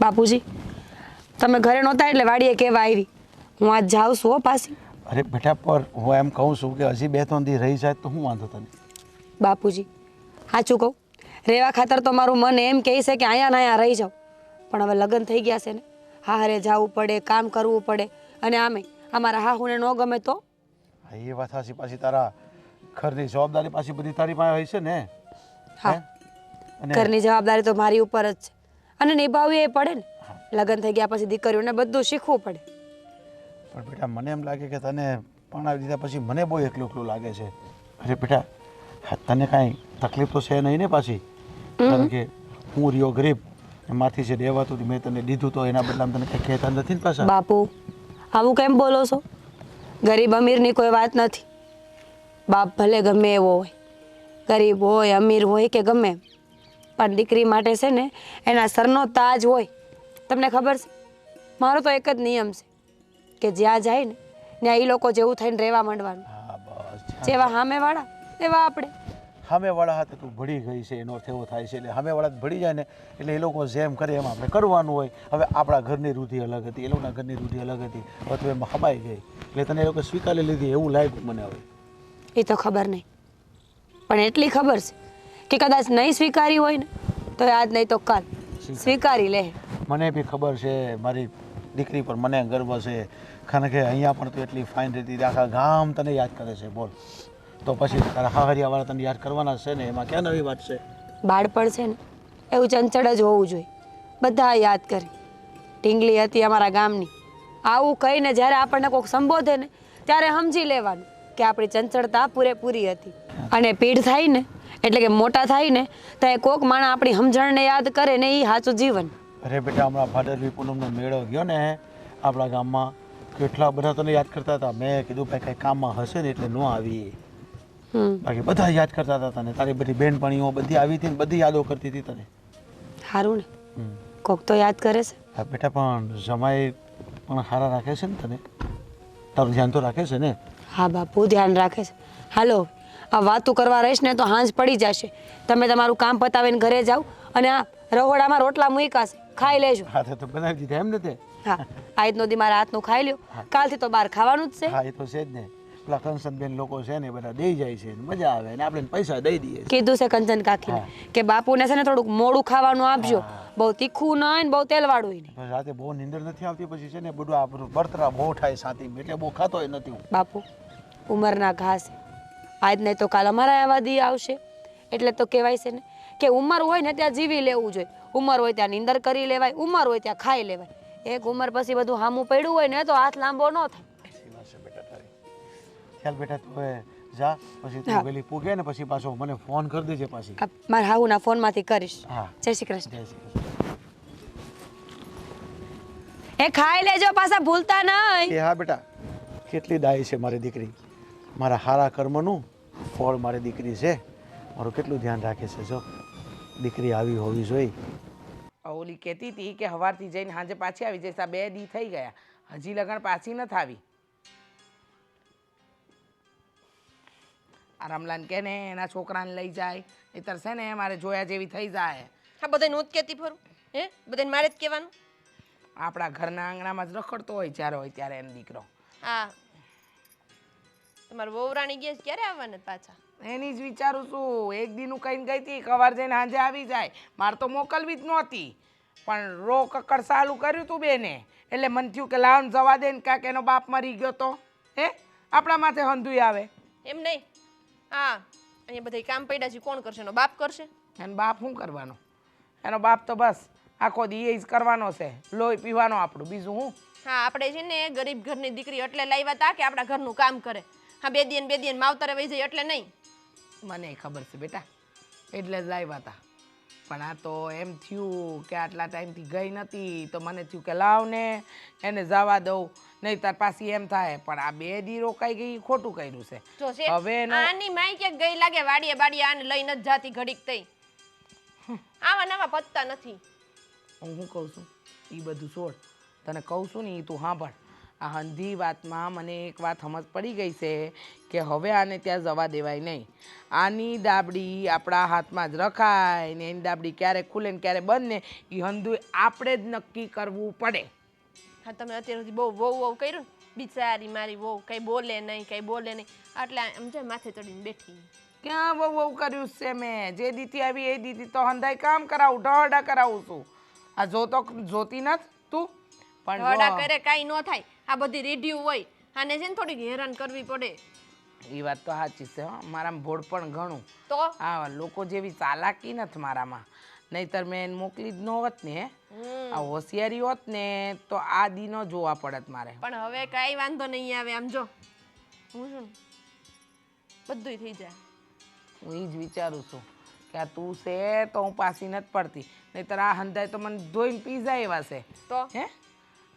બાપુજી તમે ઘરે નહોતા એટલે વાડીએ કહેવા આવી હું આજ જાઉં છું હો પાછી. અરે બેટા પર હું એમ કહું છું કે હજી 2-3 દી રહી જાય તો હું વાંધો તને? બાપુજી સાચું કહું રેવા ખાતર તો મારું મન એમ કહે છે કે અહીંયા ને અહીંયા રહી જાઉં, પણ હવે લગ્ન થઈ ગયા છે ને, હારે જવું પડે, કામ કરવું પડે, અને આમે અમારા હાહુને ન ગમે તો? હા એ વાત સાચી. પાછી તારા ઘરની જવાબદારી પાછી બધી તારી પાસે હોય છે ને. હા ઘરની જવાબદારી તો મારી ઉપર જ છે અને નિભાવવી એ પડે ને. લગ્ન થઈ ગયા પછી દીકરીઓને બધું શીખવું પડે. પણ બેટા મને એમ લાગે કે તને પરણાવી દીધા પછી મને બહુ એકલું એકલું લાગે છે. અરે બેટા તને કાંઈ તકલીફ તો છે નહીં ને પાછી? કારણ કે હું રહ્યો ગરીબ એમાંથી જે દેવાતું મેં તને દીધું તો એના બદલામાં તને કંઈ કહેતા નથી ને પાછા? બાપુ આવું કેમ બોલો છો? ગરીબ અમીરની કોઈ વાત નથી. બાપ ભલે ગમે એવો હોય, ગરીબ હોય અમીર હોય કે ગમે એમ, પણ દીકરી માટે છે ને એના સરનો તાજ હોય. તમને ખબર છે મારો તો એક જ નિયમ છે કે જ્યાં જાય ને ત્યાં એ લોકો જેવું થઈને રહેવા માંડવાનું. હા બસ જેવા સામેવાળા એવા આપણે. સામેવાળા હાથે તું ભળી ગઈ છે એનો અર્થ એવો થાય છે. એટલે સામેવાળા ભળી જાય ને એટલે એ લોકો જેમ કરે એમ આપણે કરવાનું હોય. હવે આપણા ઘરની રૂઢિ અલગ હતી, એ લોકોના ઘરની રૂઢિ અલગ હતી, હવે તું એમાં હમાઈ ગઈ એટલે તને એ લોકો સ્વીકારી લીધી એવું લાગ્યું મને. હવે એ તો ખબર નહીં, પણ એટલી ખબર છે કે કદાચ નહીં સ્વીકારી હોય ને તો આજ નહીં તો કાલ સ્વીકારી લે. મને બી ખબર છે મારી દીકરી પર મને ગર્વ છે. કારણ કે અહીંયા પણ તું એટલી ફાઇન રહેતી, આખા ગામ તને યાદ કરે છે. બોલ તો પછી તારા હાહરિયાવાળા તને યાદ કરવાના છે ને, એમાં ક્યાં નવી વાત છે? બાળપણ છે ને એવું ચંચળ જ હોવું જોઈએ, બધા યાદ કરે. ઢીંગલી હતી અમારા ગામની, આવું કહીને જ્યારે આપણને કોઈક સંબોધે ને ત્યારે સમજી લેવાનું કે આપણી ચંચળતા પૂરેપૂરી હતી. અને પીઢ થાય ને એટલે કે મોટા થાય ને તો એ કોક માણસ આપણી સમજણને યાદ કરે ને એ સાચું જીવન. અરે બેટા હમણાં ભાદરવી પૂનમનો મેળો ગયો ને આપણા ગામમાં, કેટલા બધા તને યાદ કરતા હતા. મેં કીધું ભાઈ કંઈ કામમાં હશે ને એટલે ન આવી, બાકી બધા યાદ કરતા હતા તને. તારી બધી બેનપણીઓ બધી આવી હતી ને બધી યાદો કરતી હતી તને. સારું ને કોક તો યાદ કરે છે. હા બેટા પણ જમાઈ પણ સારા રાખે છે ને તને? તારું ધ્યાન તો રાખે છે ને? હા બાપુ ધ્યાન રાખે છે. હાલો આ વાતું કરવા રહીશ ને તો હાંજ પડી જશે. તમે તમારું કામ પતાવીને ઘરે જાઓ અને આ રહોડામાં રોટલા મૂક્યા છે, ખાઈ લેજો. હા તો બનાવી દીધા એમ ને તે? હા આજનો દી મારા હાથનું ખાઈ લ્યો, કાલથી તો બહાર ખાવાનું જ છે. હા એ તો છે જ ને. પેલા કંચનબેન લોકો છે ને બધા દઈ જાય છે, મજા આવે ને આપણે પૈસા દઈ દઈએ. કીધું છે કંચન કાકીને કે બાપુને છે ને થોડુંક મોડું ખાવાનું આપજો, બહુ તીખું ના હોય ને બહુ તેલવાળું નહીં. રાતે બહુ નીંદર નથી આવતી પછી છે ને બધું આપણું બળતરા બહુ થાય સાથી, એટલે બહુ ખાતોય નથી હું. બાપુ ઉંમરના ઘાસ આજ નહીં તો કાલ અમારા આવા દી આવશે. એટલે તો કહેવાય છે ને કે ઉંમર હોય ને ત્યાં જીવી લેવું જોઈએ. ઉંમર હોય ત્યાં નીંદર કરી લેવાય, ઉંમર હોય ત્યાં ખાઈ લેવાય. એક ઉંમર પછી બધું હામું પડ્યું હોય ને તો હાથ લાંબો ન થાય. ચાલ બેટા તું હવે જા, પછી તું વેલી પૂગે ને પછી પાછો મને ફોન કરી દેજે પાછી. મારા હાહુના ફોનમાંથી કરીશ. હા જય શ્રી કૃષ્ણ. જય શ્રી કૃષ્ણ. એ ખાઈ લેજો પાછા ભૂલતા નહીં. એ હા બેટા કેટલી ડાય છે મારી દીકરી. મારા સારા કર્મનું ફળ મારી દીકરી છે. મારું કેટલું ધ્યાન રાખે છે. જો દીકરી આવી હોવી જોઈએ. ઓલી કહેતી હતી કે સવારથી જઈને સાંજે પાછી આવી જઈશ. આ 2 દી થઈ ગયા, હજી લગન પાછી નથી આવી. આ રમલાન કે ને એના છોકરાને લઈ જાય નહીતર છે ને મારે જોયા જેવી થઈ જાય. હા બધાને હું જ કહેતી ફરું, હે બધાને મારે જ કહેવાનું. આપણા ઘરના આંગણામાં જ રખડતો હોય જ્યારે હોય ત્યારે એનો દીકરો. હા તમારા વહુરાણી ગયા ક્યારે આવવાના પાછા? એની જ વિચારું છું. એક દીનું કહીને ગઈ હતી સવાર જઈને સાંજે આવી જાય. મારે તો મોકલવી જ નહોતી, પણ રો કકડ સાલું કર્યું તું બેને એટલે મને થયું કે લાવન જવા દે ને, કાંક એનો બાપ મરી ગયો તો હે આપણા માથે હંધુય આવે. એમ નહીં, હા અહીંયા બધા કામ પડ્યા છે, કોણ કરશે? એનો બાપ કરશે. એનો બાપ શું કરવાનો? એનો બાપ તો બસ આખો દી એ જ કરવાનો છે, લોહી પીવાનો આપણું, બીજું હું. હા આપણે છે ને ગરીબ ઘરની દીકરી એટલે લાવ્યા હતા કે આપણા ઘરનું કામ કરે. હા બે દિન માવતરે વહી જાય એટલે નહીં. મને ખબર છે બેટા, એટલે જ લાવ્યા હતા. પણ આ તો એમ થયું કે આટલા ટાઈમથી ગઈ નથી તો મને થયું કે લાવ ને એને જવા દઉં, નહીં તાર પાછી એમ થાય. પણ આ 2 દી રોકાઈ ગઈ ખોટું કર્યું છે. જો છે હવે આની માઈ કે ગઈ લાગે વાડીએ બાડીએ આને લઈ નથી જાતી ઘડીક થઈ. આવા નવા પત્તા નથી. હું શું કહું છું એ બધું છોડ, તને કહું છું ને એ તું સાંભળ. આ હંધી વાતમાં મને એક વાત સમજ પડી ગઈ છે કે હવે આને ત્યાં જવા દેવાય નહીં. આની દાબડી આપણા હાથમાં જ રખાય ને એની દાબડી ક્યારે ખુલે ને ક્યારે બંધ ને એ હંધુય આપણે જ નક્કી કરવું પડે. હા તમે અત્યાર સુધી બહુ વહુ વહુ કર્યું ને, બિચારી મારી વહુ કંઈ બોલે નહીં કંઈ બોલે નહીં, એટલે આમ જાય માથે ચડીને બેઠી. ક્યાં બહુ બહુ કર્યું છે મેં? જે દીથી આવી એ દીથી તો હંધાઈ કામ કરાવું, ઢહડા કરાવું છું. આ જોતી નથી તું? પણ ઢોડા જો, કરે કાંઈ ન થાય, આ બધી રેડિયો હોય, આને છે ને થોડીક હેરાન કરવી પડે. એ વાત તો સાચી છે હો. મારામાં ભોળ પણ ઘણું. તો આ લોકો જેવી ચાલાકી નથી મારામાં, નહીતર મેં એને મોકલી જ ન હોત ને. આ હોશિયારી હોત ને તો આ દી ન જોવા પડત મારે. પણ હવે કાંઈ વાંધો નહીં આવે. આમ જો હું છું ને બધુંય થઈ જાય. હું એ જ વિચારું છું કે આ તું છે તો હું પાછી નથી પડતી, નહીતર આ હંધાય તો મને ધોઈને પી જાય એવા છે. તો હે?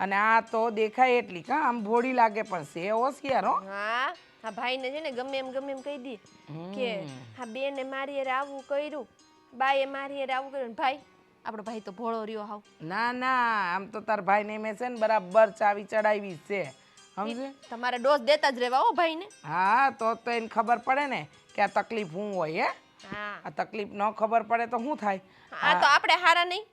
અને આ તો દેખાય એટલી કા આમ ભોળી લાગે પણ છે હોશિયાર હો. હા હા ભાઈને છે ને ગમે એમ કહી દે કે હા બેને મારી હારે આવું કર્યું, બાએ મારી હારે આવું કર્યું. ભાઈ આપણો ભાઈ તો ભોળો રહ્યો હાવ. ના ના, આમ તો તાર ભાઈને મેં છે ને બરાબર ચાવી ચડાવી છે, સમજે? તમારે ડોઝ દેતા જ રહેવા હો ભાઈને. હા તો એને ખબર પડે ને કે આ તકલીફ હું હોય. હે, હા આ તકલીફ ન ખબર પડે તો શું થાય? આ તો આપણે હારા નહીં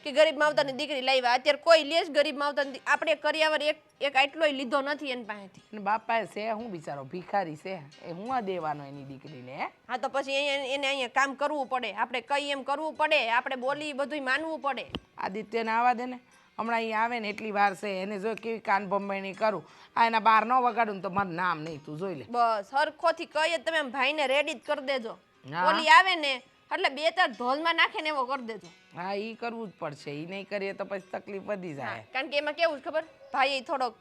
કે ગરીબ માવતરની દીકરી લાવ્યા. અત્યારે કોઈ લે જ ગરીબ માવતરની આપણે કર્યાવર એક આટલોય લીધો નથી એની પાસેથી. અને બાપા છે હું બિચારો ભિખારી છે, એ હું આ દેવાનો એની દીકરીને? હે, હા તો પછી એને અહીંયા કામ કરવું પડે, આપણે કઈ એમ કરવું પડે, આપણે બોલી બધુંય માનવું પડે. આદિત્યને આવવા દે ને, હમણાં અહીંયા આવે ને એટલી વાર છે, એને જો કેવી કાન ભંભાણી કરું. આ એના બહાર ન વગાડું ને તો મારું નામ નહીં, તું જોઈ લે. બસ હરખોથી કહીએ તમે આમ ભાઈને રેડી જ કરી દેજો. હા. ઓલી આવે ને એટલે 2-4 ઢોલમાં નાખે ને એવો કરી દેજો. હા એ કરવું જ પડશે, એ નહીં કરીએ તો પછી તકલીફ વધી જાય. કારણ કે એમાં કેવું છે ખબર, ભાઈ થોડોક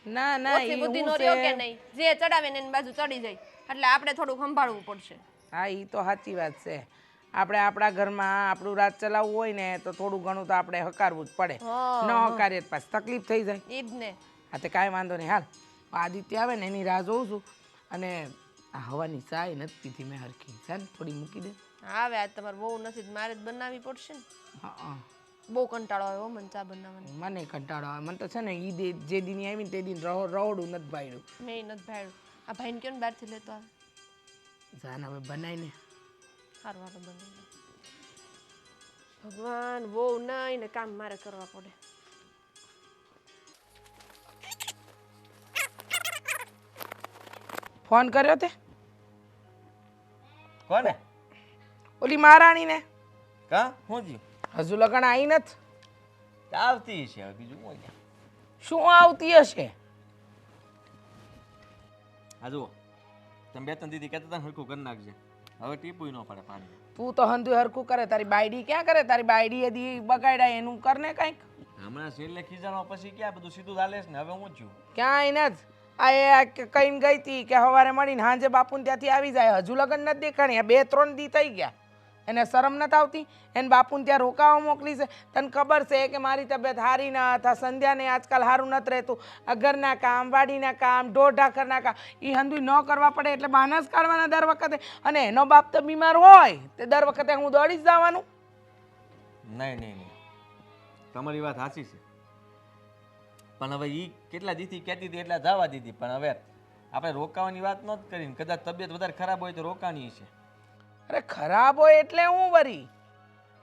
ના ના, ઓછી ઈ બુદ્ધિનો હું રહ્યો કે છે. નહીં, જે ચડાવે ને એની બાજુ ચડી જાય, એટલે આપણે થોડુંક સંભાળવું પડશે. હા એ તો સાચી વાત છે. આપણે આપણા ઘરમાં આપણું રાજ ચલાવવું હોય ને તો થોડું ઘણું તો આપણે હકારવું જ પડે. ન હકારીએ તો પાછી તકલીફ થઈ જાય. ઈ જ ને. હા તે કાંઈ વાંધો નહીં. હાલ આદિત્ય આવે ને એની રાહ જોઉં છું. અને આ હવાની ચાય નથી પીધી મેં હરખી, છે ને થોડી મૂકી દે. હા હવે આજ તમારે બહુ નથી, મારે જ બનાવવી પડશે ને. હા બહુ કંટાળો આવ્યો મને ચા બનાવવાનો. મને કંટાળો આવે. મને તો છે ને ઈ જે દિન આવી ને તે દિન રહોડું નથી ભાડ્યું. મેં નથી ભાડ્યું. આ ભાઈને કયો ને બહારથી લેતો આવે. જાન હવે બનાવીને. સારું હાલો બનાવી. ભગવાન બહુ નહીં ને કામ મારે કરવા પડે. ફોન કર્યો તે કોને? ઓલી મહારાણીને? કા હું થયું? હજુ લગન આવી નથી. આવતી છે હવે બીજું શું છે? શું આવતી હશે? આ જુઓ તમે 2-3 દીદી કહેતા હતા ને હરખું કરી નાખજે, હવે ટીપુય ન પડે પાણી. તું તો હંધુ હરખું કરે, તારી બાયડી ક્યાં કરે? તારી બાયડી એદી બગાડ્યા એનું કર ને કંઈક. હમણાં છેલ્લે ખીજાણો પછી ક્યાં બધું સીધું ચાલે છે ને, હવે હું થયું? ક્યાંય નથી. આ કહીને ગઈ હતી કે સવારે મળીને સાંજે બાપુને ત્યાંથી આવી જાય. હજુ લગન નથી દેખાણી. આ 2-3 દી થઈ ગયા. એને શરમ નથી આવતી? એને બાપુને ત્યાં રોકાવા મોકલી છે. તને ખબર છે કે મારી તબિયત સારી ન હતા, સંધ્યાને આજકાલ સારું નથી રહેતું. આ ઘરના કામ, વાડીના કામ, ઢોર ઢાકરના કામ એ હંધુ ન કરવા પડે એટલે બહાના જ કાઢવાના દર વખતે. અને એનો બાપ તો બીમાર હોય તે દર વખતે હું દોડી જ જવાનું. નહીં નહીં નહીં, તમારી વાત સાચી છે, પણ હવે એ કેટલા દીથી કહેતી હતી એટલા જવા દીધી. પણ હવે આપણે રોકાવાની વાત નથી કરીને, કદાચ તબિયત વધારે ખરાબ હોય તો રોકાવાની છે. અરે ખરાબ હોય એટલે હું વરી?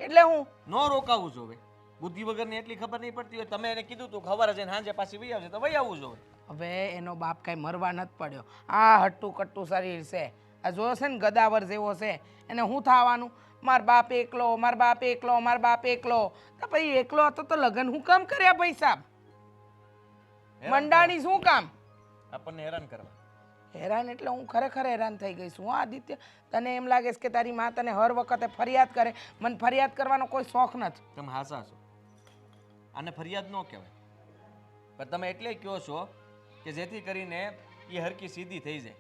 એટલે હું ન રોકાવું જોવે. બુદ્ધિ વગરની એટલી ખબર નહીં પડતી હોય. તમે એને કીધું તું ખબર છે સાંજે પાછી વહી આવશે તો વહી આવવું જોવે. હવે એનો બાપ કાંઈ મરવા નથી પડ્યો. આ હટ્ટું કટ્ટું શરીર છે, આ જોયો છે ને ગદાવર જેવો છે. એને શું થવાનું? માર બાપ એકલો, માર બાપ એકલો, માર બાપ એકલો. તો પછી એકલો હતો તો લગ્ન હું કામ કર્યા ભાઈ સાહેબ? મંડાણી શું કામ? આપણને હેરાન કરવા. હેરાન એટલે હું ખરેખર હેરાન થઈ ગઈ છું. હા આદિત્ય, તને એમ લાગે છે કે તારી માં તને હર વખતે ફરિયાદ કરે. મને ફરિયાદ કરવાનો કોઈ શોખ નથી. તમે હાસા છો, આને ફરિયાદ ન કહેવાય. પણ તમે એટલે કહો છો કે જેથી કરીને એ હરકી સીધી થઈ જાય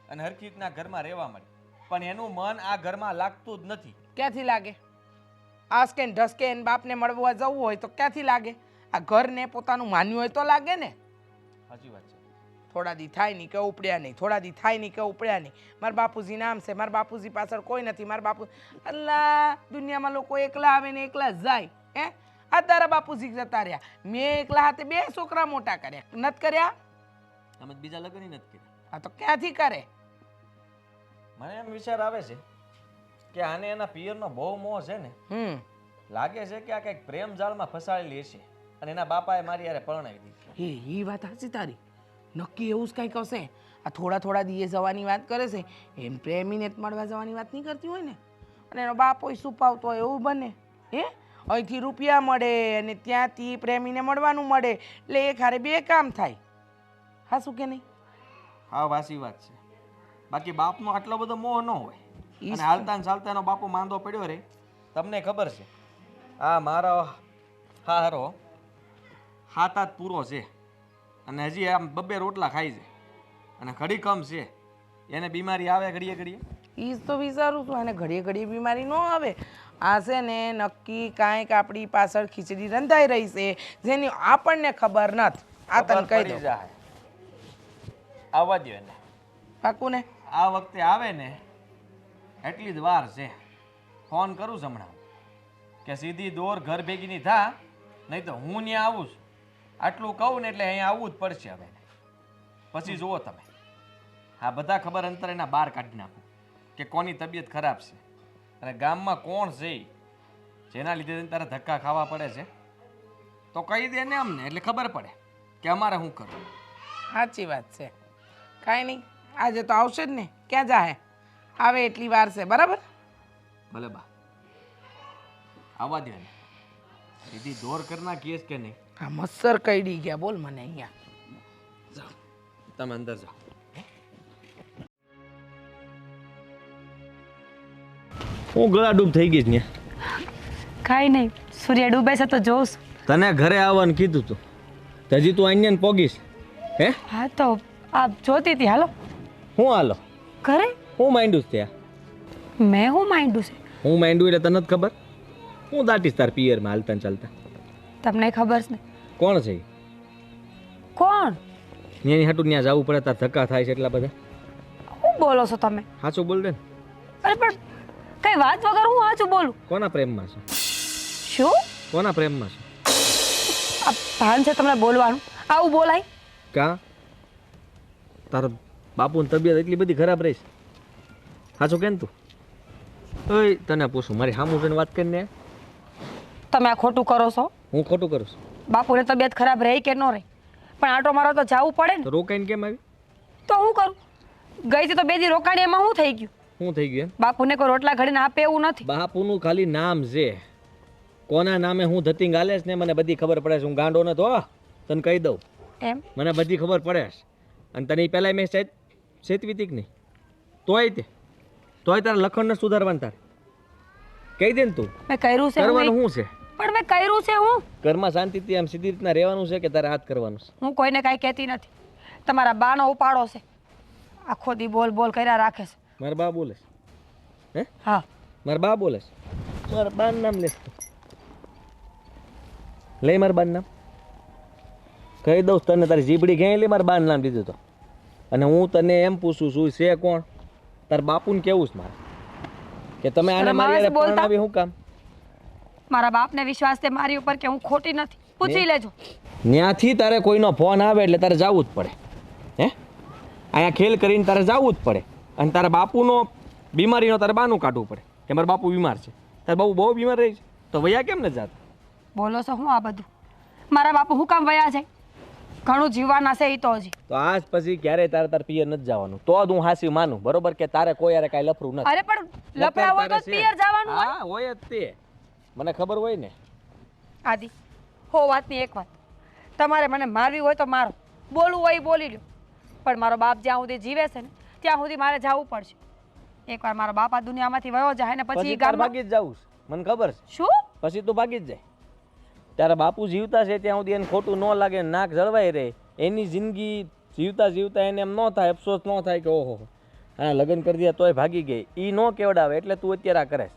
અને હરકી રીતના ઘરમાં રહેવા મળે. પણ એનું મન આ ઘરમાં લાગતું જ નથી. ક્યાંથી લાગે? આસકે ને ઢસકે એને બાપને મળવા જવું હોય તો ક્યાંથી લાગે? આ ઘરને પોતાનું માન્યું હોય તો લાગે ને. સાચી વાત છે. થોડા દી થાય નહીં કે ઉપડ્યા નહીં, થોડા દી થાય નહીં કે ઉપડ્યા નહીં. મારા બાપુજી નામ છે, મારા બાપુજી પાછળ કોઈ નથી. મારા બાપુ અલ્લા દુનિયામાં લોકો એકલા આવે ને એકલા જાય. હે આ તારા બાપુજી જતા રહ્યા. મેં એકલા હાથે 2 છોકરા મોટા કર્યા, નથી કર્યા? તમે તો બીજા લગ્ન નથી કર્યા. આ તો ક્યાંથી કરે? મને એમ વિચાર આવે છે કે આને એના પિયરનો બહુ મોહ છે ને. લાગે છે કે આ કંઈક પ્રેમ જાળમાં ફસાયેલી હશે અને એના બાપાએ મારી યારે પરણાવી દીધી. એ વાત સાચી તારી. નક્કી એવું જ કંઈક હશે. આ થોડા દીએ જવાની વાત કરે છે, એમ પ્રેમીને જ મળવા જવાની વાત નહીં કરતી હોય ને. અને એનો બાપ હોય સુપાવતો હોય એવું બને. હે, અહીંથી રૂપિયા મળે અને ત્યાંથી પ્રેમીને મળવાનું મળે, એટલે એક હારે 2 કામ થાય. હા, શું કે નહીં? હા, વાસી વાત છે. બાકી બાપનો આટલો બધો મોહ ન હોય. અને હાલતા ને ચાલતા એનો બાપુ માંદો પડ્યો રે. તમને ખબર છે આ મારો હારો 7 પૂરો છે અને હજી આમ 2 રોટલા ખાઈ છે અને ઘડી કમ છે. એને બીમારી આવે ઘડીએ ઘડીએ. એ જ તો વિચારું છું, અને ઘડીએ બીમારી ન આવે. આ છે ને નક્કી કાંઈક આપણી પાછળ ખીચડી રંધાઈ રહી છે જેની આપણને ખબર નથી. આ તને કહી દઉં. જાય આવવા દો એને. પાકું ને? આ વખતે આવે ને એટલી જ વાર છે. ફોન કરું છું હમણાં કે સીધી દોર ઘર ભેગી નહીં થા, નહીં તો હું ત્યાં આવું છું. આટલું કહું ને એટલે અહીંયા આવવું જ પડશે હવે. પછી જુઓ તમે આ બધા ખબર અંતર એના બહાર કાઢી નાખું કે કોની તબિયત ખરાબ છે અને ગામમાં કોણ છે જેના લીધે તારે ધક્કા ખાવા પડે છે. તો કહી દે ને અમને, એટલે ખબર પડે કે અમારે શું કરવું. સાચી વાત છે. કાંઈ નહીં, આજે તો આવશે જ ને. ક્યાં જાહે? આવે એટલી વાર છે. બરાબર? ભલે બા, આવવા દે ને. સીધી દોર કરના કેસ કે નહીં? આ મચ્છર કઈડી ગયા બોલ મને અહીંયા. જાઓ તમે અંદર જાઓ. હું ગળા ડૂબ થઈ ગઈ ને. કાંઈ નહીં, સૂર્ય ડૂબે છે તો જોઉં છું. તને ઘરે આવવાનું કીધું તું, હજી તું અહીંયા પોગીશ. હે? હા તો આપ જોતી હતી. હાલો હું હાલો ઘરે. હું માંડ્યું ત્યાં. મેં હું માંડ્યું છે? હું માંડ્યું એટલે તને જ ખબર. હું દાટીશ તાર પિયરમાં હાલતા ને ચાલતા. તમને ખબર છે ને? કોણ છે? કોણ? એની હાટું ત્યાં જવું પડે તાર ધક્કા થાય છે એટલા બધા. શું બોલો છો તમે? સાચું બોલ દે ને. અરે પણ કઈ વાત વગર હું સાચું બોલું? કોના પ્રેમમાં છે? શું? કોના પ્રેમમાં છે? આ ભાન છે તમને બોલવાનું? આવું બોલાય? કા તારા બાપુની તબિયત એટલી બધી ખરાબ રહી છે? સાચું કેમ તું? ઓય તને પૂછું, મારી સામું જોઈને વાત કરીને. તમે આ ખોટું કરો છો. હું ખોટું કરું છું? બાપુને તબિયત ખરાબ રહી કે ન રહી, પણ આટો મારો તો જવું પડે ને. તો રોકાઈને કેમ આવી? તો હું કરું? ગઈ હતી તો 2 દી રોકાણી, એમાં શું થઈ ગયું? શું થઈ ગયું? બાપુને કોઈ રોટલા ઘડીને આપે એવું નથી. બાપુનું ખાલી નામ છે. કોના નામે હું ધતિંગ હાલે છે ને મને બધી ખબર પડે છે. હું ગાંડો નતો, તને કહી દઉં. એમ? મને બધી ખબર પડે છે. અને તને પહેલાં મેં સેતવી હતી કે નહીં? તોય તારે લખણને સુધારવાનું તારે કહી દે ને. તું મેં કર્યું છે? કરવાનું શું છે? પણ મેં કર્યું છે હું. ઘરમાં શાંતિથી આમ સીધી રીતના રહેવાનું છે કે તારે હાથ કરવાનું છે? હું કોઈને કાંઈ કહેતી નથી. તમારા બાનો ઉપાડો છે, આખો દી બોલ બોલ કર્યા રાખે છે. મારા બા બોલે છે? હે? હા, મારા બા બોલે છે? મારા બાનું નામ લેશ તું? લઈ મારા બાનું નામ કહી દઉં તને. તારી જીબડી ક્યાંય લે મારા બાનું નામ લીધું તો. અને હું તને એમ પૂછું છું છે કોણ? તાર બાપુને કેવું છે મારે કે તમે આને મારી હારે પરણાવી શું કામ? મારા બાપને વિશ્વાસ છે મારી ઉપર કે હું ખોટી નથી. પૂછી લેજો. ત્યાંથી તારે કોઈનો ફોન આવે એટલે તારે જવું જ પડે. હે? અહીંયા ખેલ કરીને તારે જવું જ પડે. અને તારા બાપુનો બીમારીનો તારે બાનું કાઢવું પડે કે મારા બાપુ બીમાર છે. તારા બાપુ બહુ બીમાર રહી છે તો વયા કેમ ન જાત? બોલો છો હું આ બધું? મારા બાપુ હું કામ વયા જાય? ઘણું જીવવાના છે એ તો હજી. તો આજ પછી ક્યારેય તાર પિયર નથી જવાનું. તો જ હું હાસી માનું, બરોબર? કે તારે કોઈ યારે કાંઈ લફરું નથી. અરે પણ લફડા હોય તો પિયર જવાનું હોય. હા હોય જ તે, મને ખબર હોય ને. આદિ હો વાતની એક વાત, તમારે મને મારવી હોય તો મારો, બોલવું હોય બોલી લો, પણ મારો બાપ જ્યાં સુધી જીવે છે ને ત્યાં સુધી મારે જવું પડશે. એકવાર મારો બાપ આ દુનિયામાંથી વયો જાય ને પછી તારે ભાગી જ જવું છે, મને ખબર છે. શું? પછી તું ભાગી જ જાય. ત્યારે બાપુ જીવતા છે ત્યાં સુધી એને ખોટું ન લાગે, નાક જળવાઈ રહે. એની જિંદગી જીવતા જીવતા એને એમ ન થાય, અફસોસ ન થાય કે ઓહો હા લગ્ન કરી દે તોય ભાગી ગઈ. એ ન કેવડાવે એટલે તું અત્યારે આ કરે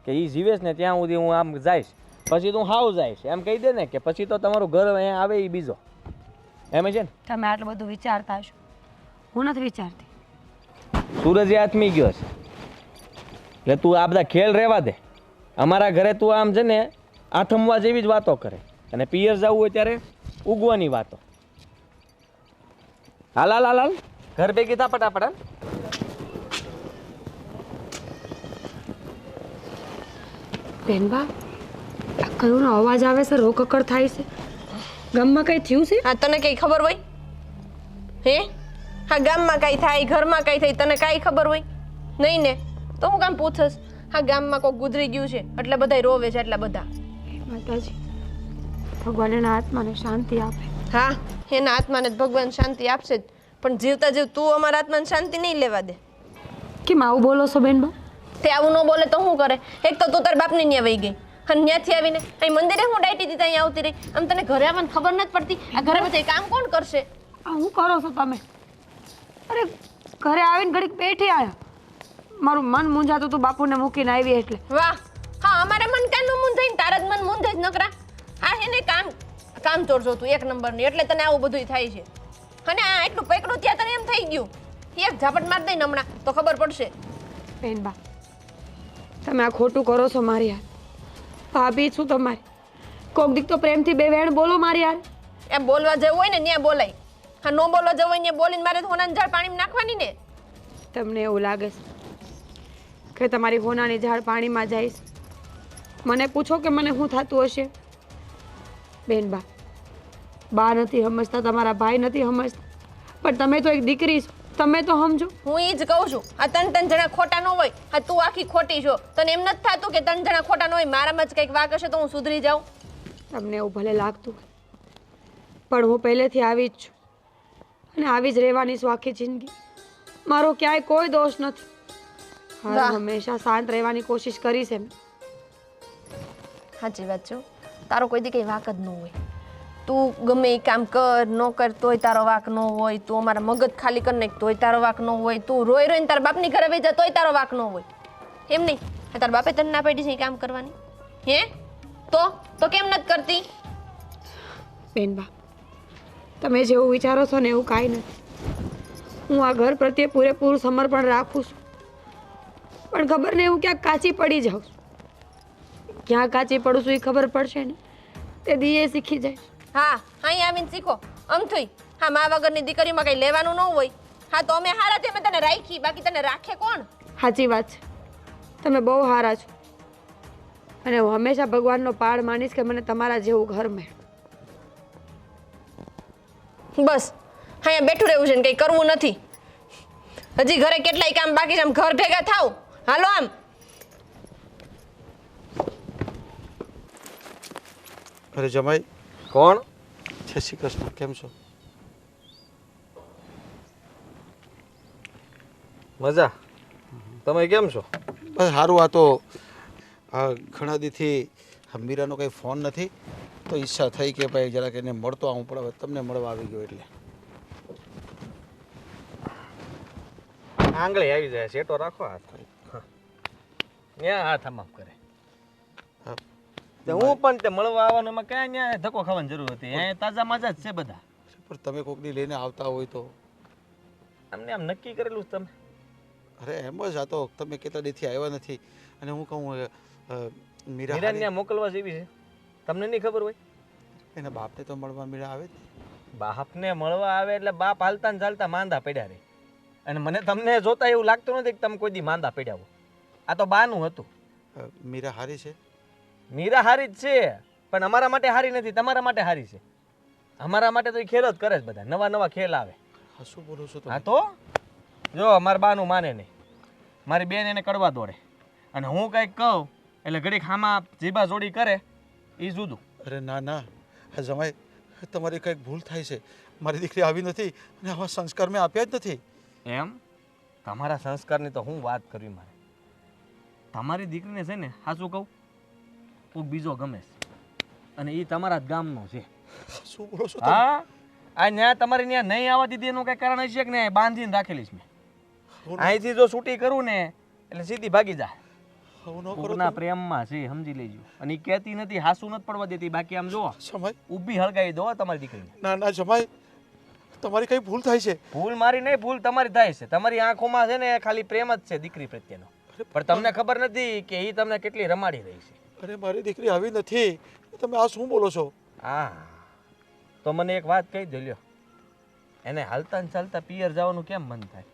કે એ જીવેશ ને ત્યાં સુધી હું આમ જઈશ, પછી તું હાવ જઈશ એમ કહી દે ને કે પછી તો તમારું ઘર અહીંયા આવે એ બીજો. એમ છે ને? તમે આટલું બધું વિચારતા હશો, હું નથી વિચારતી. સૂરજ આથમી ગયો છે એટલે તું આ બધા ખેલ રહેવા દે. અમારા ઘરે તું આમ છે ને આથમવા જેવી જ વાતો કરે અને પિયર જવું હોય ત્યારે ઉગવાની વાતો. હાલ હાલ હાલ હાલ ઘર ભેગી થા ફટાફટ હાલ. બેનબા આ કયોનો અવાજ આવે છે, રોકકડ થાય છે, ગામમાં કઈ થયું છે? હા તને કઈ ખબર હોય? હે હા ગામમાં કઈ થાય, ઘરમાં કઈ થાય, તને કાંઈ ખબર હોય નહીં ને? તો હું કામ પૂછસ? હા ગામમાં કોઈ ગુજરી ગયું છે એટલે બધાય રોવે છે, એટલા બધા. માતાજી ભગવાન એના આત્માને શાંતિ આપે. હા એના આત્માને જ ભગવાન શાંતિ આપશે જ, પણ જીવતા જીવ તું અમારા આત્માને શાંતિ નહીં લેવા દે. કેમ આવું બોલો છો બેનબા? તે આવું ન બોલે તો શું કરે? એક તો તું તાર બાપની ન્યા વહી ગઈ અને ત્યાંથી આવીને અહીં મંદિરે હું ડાયટી દીધા અહીંયા આવતી રહી. આમ તને ઘરે આવવાની ખબર નથી પડતી? આ ઘરે બધા કામ કોણ કરશે? આ શું કરો છો તમે? અરે ઘરે આવીને ઘડીક બેઠી આયા, મારું મન મૂંઝાતું તું બાપુને મૂકીને આવી એટલે. વાહ હા અમારે મન કાનું મૂંઝાય ને તારા જ મન મૂંઝાય જ નકરા. આ એને કામ ચોર જો તું એક નંબરની, એટલે તને આવું બધું થાય છે. અને આ એટલું પકડું ત્યાં તને એમ થઈ ગયું એક ઝાપટ માર દઈ હમણાં તો ખબર પડશે. બેનબા તમે આ ખોટું કરો છો મારી યાર. ભાભી છું તમારી, કોક દીક તો પ્રેમથી બે વેણ બોલો મારી યાર. એમ બોલવા જવું હોય ને ત્યાં બોલાય, હા નો બોલવા જવું હોય ત્યાં બોલીને મારે હોનાની ઝાડ પાણીમાં નાખવાની ને. તમને એવું લાગે છે કે તમારી હોનાની ઝાડ પાણીમાં જાય છે? મને પૂછો કે મને શું થતું હશે? બેનબા બા નથી સમજતા, તમારા ભાઈ નથી સમજતા, પણ તમે તો એક દીકરી છો, તમે તો સમજો. હું ઈ જ કહું છું, આ ત્રણ જણા ખોટા ન હોય, હા તું આખી ખોટી છો. તને એમ નથી થતું કે ત્રણ જણા ખોટા ન હોય, મારામાં જ કંઈક વાંક હશે તો હું સુધરી જાઉં? તમને એવું ભલે લાગતું હોય, પણ હું પહેલેથી આવી જ છું અને આવી જ રહેવાની છું આખી જિંદગી. મારો ક્યાંય કોઈ દોષ નથી. વાહ. હંમેશા શાંત રહેવાની કોશિશ કરી છે મેં. સાચી વાત છે. તારો કોઈ દી કંઈ વાંક જ ન હોય. તું ગમે એ કામ કર ન કર તોય તારો વાંક ન હોય. તું અમારા મગજ ખાલી કરી નાખ તોય તારો વાંક ન હોય. તું રોઈ રોઈને તારા બાપની ઘરે વહી જા તોય તારો વાંક ન હોય. એમ નહીં તારા બાપે તને ના પાડી છે એ કામ કરવાની? હે તો કેમ નથી કરતી? બેનબા તમે જેવું વિચારો છો ને એવું કાંઈ નથી. હું આ ઘર પ્રત્યે પૂરેપૂરું સમર્પણ રાખું છું, પણ ખબર નહીં હું ક્યાંક કાચી પડી જાઉં છું. ક્યાં કાચી પડું છું એ ખબર પડશે ને તે દી એ શીખી જાય. હા અહીં આવીને શીખો અમથુંય. હા મા વગરની દીકરીમાં કંઈ લેવાનું ન હોય. હા તો અમે હારા તે તને રાખી, બાકી તને રાખે કોણ? સાચી વાત છે, તમે બહુ સારા છો અને હું હંમેશા ભગવાનનો પાડ માનીશ કે મને તમારા જેવું ઘર મળે. બસ અહીંયા બેઠું રહેવું છે ને કંઈ કરવું નથી. હજી ઘરે કેટલાય કામ બાકી છે, આમ ઘર ભેગા થાવ. હાલો આમ. અરે જમાઈ, કોણ? જય શ્રી કૃષ્ણ, કેમ છો? મજા. તમે કેમ છો? બસ સારું. આ તો ઘણા દીથી મીરાનો કંઈ ફોન નથી તો ઈચ્છા થઈ કે ભાઈ જરાક એને મળતો આવું પડે. તમને મળવા આવી ગયો એટલે. આંગળી આવી જાય, શેટો રાખો હાથ. ત્યાં હાથ આમ કરે. હા, તે હું પણ તે મળવા આવવાનું એમાં ક્યાં ત્યાં ધક્કો ખાવાની જરૂર હતી? અહીંયા તાજા માજા જ છે બધા. પણ તમે કોકની લઈને આવતા હોય તો? અમને આમ નક્કી કરેલું છે તમે? અરે એમ જ. આ તો તમે કેટલા દીથી આવ્યા નથી અને હું કહું મીરા મીરાને ત્યાં મોકલવા જેવી છે, તમને નહીં ખબર હોય? એના બાપને તો મળવા મીરા આવે જ. બાપને મળવા આવે એટલે બાપ હાલતા ને ચાલતા માંદા પડ્યા રહે. અને મને તમને જોતા એવું લાગતું નથી કે તમે કોઈ દી માંદા પડ્યા હો. આ તો બાનું હતું. મીરા હારી છે? મીરા હારી જ છે, પણ અમારા માટે હારી નથી, તમારા માટે હારી છે. અમારા માટે તો એ ખેલ જ કરે છે બધા, નવા નવા ખેલ આવે. હા, શું બોલો છો હા તમે? તો જો અમારા બાનું માને નહીં, મારી બેન એને કડવા દોડે અને હું કંઈક કહું એટલે ઘડીક હામાં જીભા જોડી કરે એ જુદું. અરે ના ના, હા જમાઈ, તમારી કંઈક ભૂલ થાય છે. મારી દીકરી આવી નથી અને આવા સંસ્કાર મેં આપ્યા જ નથી. એમ? તમારા સંસ્કારની તો હું વાત કરવી મારે. તમારી દીકરીને છે ને સાચું કહું કોઈક બીજો ગમે છે અને એ તમારા જ ગામનો છે. શું બોલો છો તમે? હા, આ ન્યા તમારી ત્યાં નહીં આવવા દીધી એનું કઈ કારણ હશે કે ને બાંધીને રાખેલી છે મેં. અહીંથી જો છૂટી કરું ને એટલે સીધી ભાગી જાય. આવું ન કરો કોકના પ્રેમમાં છે, સમજી લેજો. અને એ કહેતી નથી, હાસુ નથી પડવા દેતી. બાકી આમ જો જમાઈ. ઊભી હળગાવી દો તમારી દીકરીને. ના ના જમાઈ, તમારી કઈ ભૂલ થાય છે. ભૂલ મારી નહીં, ભૂલ તમારી થાય છે. તમારી આંખોમાં છે ને ખાલી પ્રેમ જ છે દીકરી પ્રત્યેનો, પણ તમને ખબર નથી કે એ તમને કેટલી રમાડી રહી છે. અરે મારી દીકરી આવી નથી. તમે આ શું બોલો છો? હા તો મને એક વાત કહી દે લ્યો, એને હાલતા ને ચાલતા પિયર જવાનું કેમ મન થાય?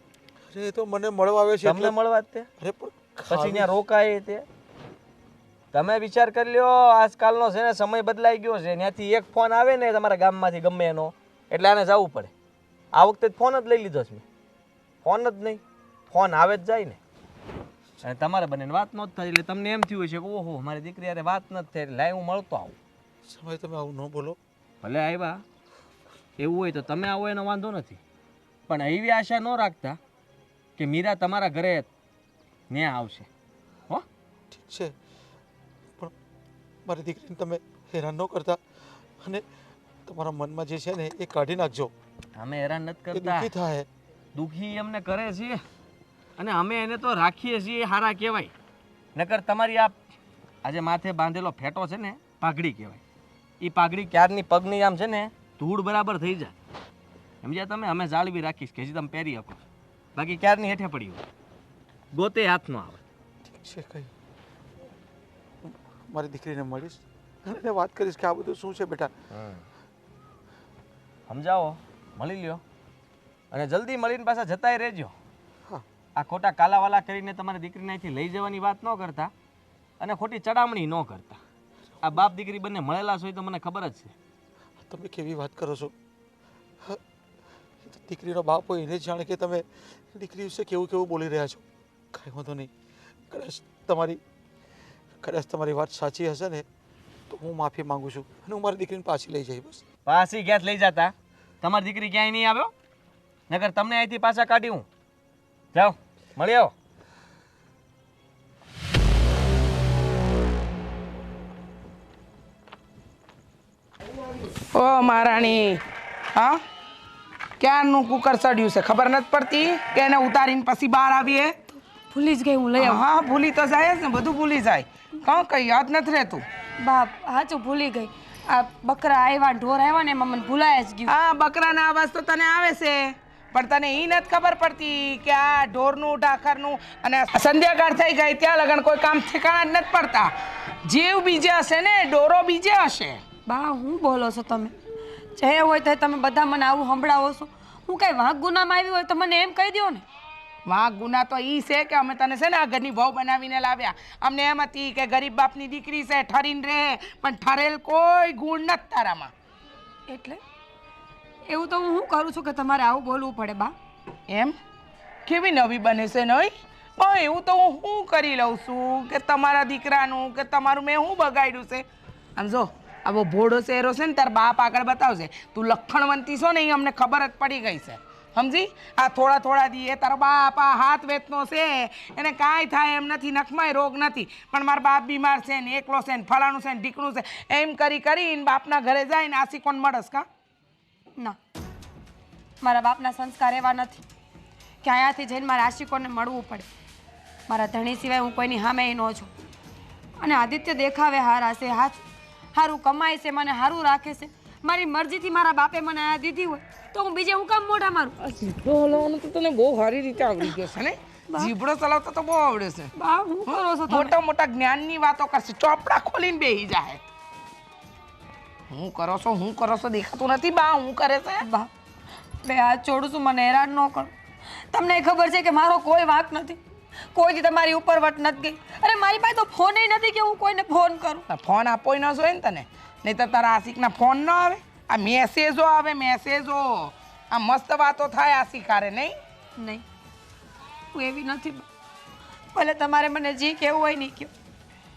અરે એ તો મને મળવા આવે છે તમને એટલે. મળવા જ તે અરે પણ પછી ત્યાં રોકાય તે તમે વિચાર કરી લ્યો. આજકાલનો છે ને સમય બદલાઈ ગયો છે. ત્યાંથી એક ફોન આવે ને તમારા ગામમાંથી ગમે એનો એટલે આને જવું પડે. આ વખતે ફોન જ લઈ લીધો છે મેં. ફોન જ નહીં, ફોન આવે જ જાય ને. અને તમારે બંનેને વાત ન થાય એટલે તમને એમ થયું છે કે ઓહો મારી દીકરી યારે વાત ન થાય એટલે લાય હું મળતો આવું. સમય તમે આવું ન બોલો. ભલે આવ્યા એવું હોય તો તમે આવો એનો વાંધો નથી, પણ એવી આશા ન રાખતા કે મીરા તમારા ઘરે ન્યા આવશે. હો ઠીક છે, પણ મારી દીકરીને તમે હેરાન ન કરતા અને તમારા મનમાં જે છે ને એ કાઢી નાખજો. અમે હેરાન નથી એ કરતા. દુઃખી થાય. દુઃખી અમને કરે છે અને અમે એને તો રાખીએ છીએ, હારા કહેવાય. નકર તમારી આજે માથે બાંધેલો ફેટો છે ને પાઘડી કહેવાય. એ પાઘડી ક્યારની પગની આમ છે ને ધૂળ બરાબર થઈ જાય. સમજ્યા તમે? અમે જાળવી રાખીશ કે હજી તમે પહેરી શકો, બાકી ક્યારની હેઠે પડી હોય ગોતે હાથ ન આવે. ઠીક છે, કઈ મારી દીકરીને મળીશ અને એને વાત કરીશ કે આ બધું શું છે બેટા. સમજાવો, મળી લ્યો અને જલ્દી મળીને પાછા જતાય રહેજો. હા. આ ખોટા કાલાવાલા કરીને તમારી દીકરીને અહીંથી લઈ જવાની વાત ન કરતા અને ખોટી ચડામણી ન કરતા. આ બાપ દીકરી બંને મળેલા છો એ તો મને ખબર જ છે. તમે કેવી વાત કરો છો? હા, દીકરીનો બાપ હોય એને જ જાણે કે તમે દીકરી વિશે કેવું કેવું બોલી રહ્યા છો. કાંઈ વાંધો નહીં, કદાચ તમારી વાત સાચી હશે ને તો હું માફી માંગુ છું અને હું મારી દીકરીને પાછી લઈ જઈ. બસ પાછી ક્યાં લઈ જતા? તમારી દીકરી ક્યાંય નહીં આવ્યો, નકર તમને અહીંથી પાછા કાઢી હું. જાઓ મળી આવો. ઓ મહારાણી, હા ક્યારનું કુકર સડ્યું છે ખબર નથી પડતી કે એને ઉતારીને પછી બહાર આવીએ? ભૂલી જ ગઈ હું લઈ આવું. હા ભૂલી તો જાય જ ને, બધું ભૂલી જાય. કહું કઈ યાદ નથી રહેતું. બાપ હાચું ભૂલી ગઈ. આ બકરા આવ્યા ઢોર આવ્યા ને એમાં મને ભૂલાય જ ગયું. હા બકરાના અવાજ તો તને આવે છે, પણ તને એ નથી ખબર પડતી કે આ ઢોરનું ઢાખરનું અને સંધ્યાકાળ થઈ ગઈ ત્યાં લગન કોઈ કામ ઠેકાણા જ નથી પડતા. જીવ બીજે હશે ને ડોરો બીજે હશે. બા હું બોલો છો તમે? જે હોય તો તમે બધા મને આવું સંભળાવો છો. હું કઈ વાંક ગુનામાં આવી હોય તો મને એમ કહી દો ને. વાંક ગુના તો ઈ છે કે અમે તને છે ને આ ઘરની વહુ બનાવીને લાવ્યા. અમને એમ હતી કે ગરીબ બાપની દીકરી છે ઠરીને રહે, પણ ઠરેલ કોઈ ગુણ નથી તારામાં. એટલે એવું તો હું શું કરું છું કે તમારે આવું બોલવું પડે બા? એમ કેવી નવી બને છે નહીં? પણ એવું તો હું શું કરી લઉં છું કે તમારા દીકરાનું કે તમારું મેં શું બગાડ્યું છે? આમ જો આવો ભોળો ચહેરો છે ને તાર બાપ આગળ બતાવશે. તું લખણવંતી છો ને એ અમને ખબર જ પડી ગઈ છે, સમજી? આ થોડા થોડા દીએ તારો બાપ આ હાથ વેચનો છે, એને કાંઈ થાય એમ નથી, નખમાંય રોગ નથી, પણ મારો બાપ બીમાર છે ને એકલો છે ને ફલાણું છે ને ઢીકણું છે, એમ કરી કરીને બાપના ઘરે જાય ને આસી કોણ મળસ કા? ના, મારા બાપના સંસ્કાર એવા નથી કે અહીંયાથી જઈને મારા આશિકોને મળવું પડે. મારા ધણી સિવાય હું કોઈની સામે ન છું. અને આદિત્ય દેખાવે હારા છે, સારું કમાય છે, મને સારું રાખે છે. મારી મરજીથી મારા બાપે મને આ દીધી હોય તો હું બીજે હું કામ મોઢા મારું? જીભડો હલાવવાનું તો તને બહુ સારી રીતે આવડી ગયો છે ને? જીભડો ચલાવતો તો બહુ આવડે છે. બા હું કરો છો તમે? મોટા મોટા જ્ઞાનની વાતો કરશે, ચોપડા ખોલીને બેહી જાય. હું કરો છો દેખાતું નથી બા હું કરે છે? બા બે હાથ છોડું છું, મને હેરાન ન કરો. તમને ખબર છે કે મારો કોઈ વાંક નથી, કોઈથી તમારી ઉપર વટ નથી ગઈ. અરે મારી પાસે તો ફોન નથી કે હું કોઈને ફોન કરું. ફોન આપો ન જોઈએ ને તને, નહીં તો તારા આશિકના ફોન ન આવે. આ મેસેજો આવે, મેસેજો. આ મસ્ત વાતો થાય આશિકારે નહીં? નહીં, હું એવી નથી બા. ભલે તમારે મને જે કહેવું હોય નહીં કહો,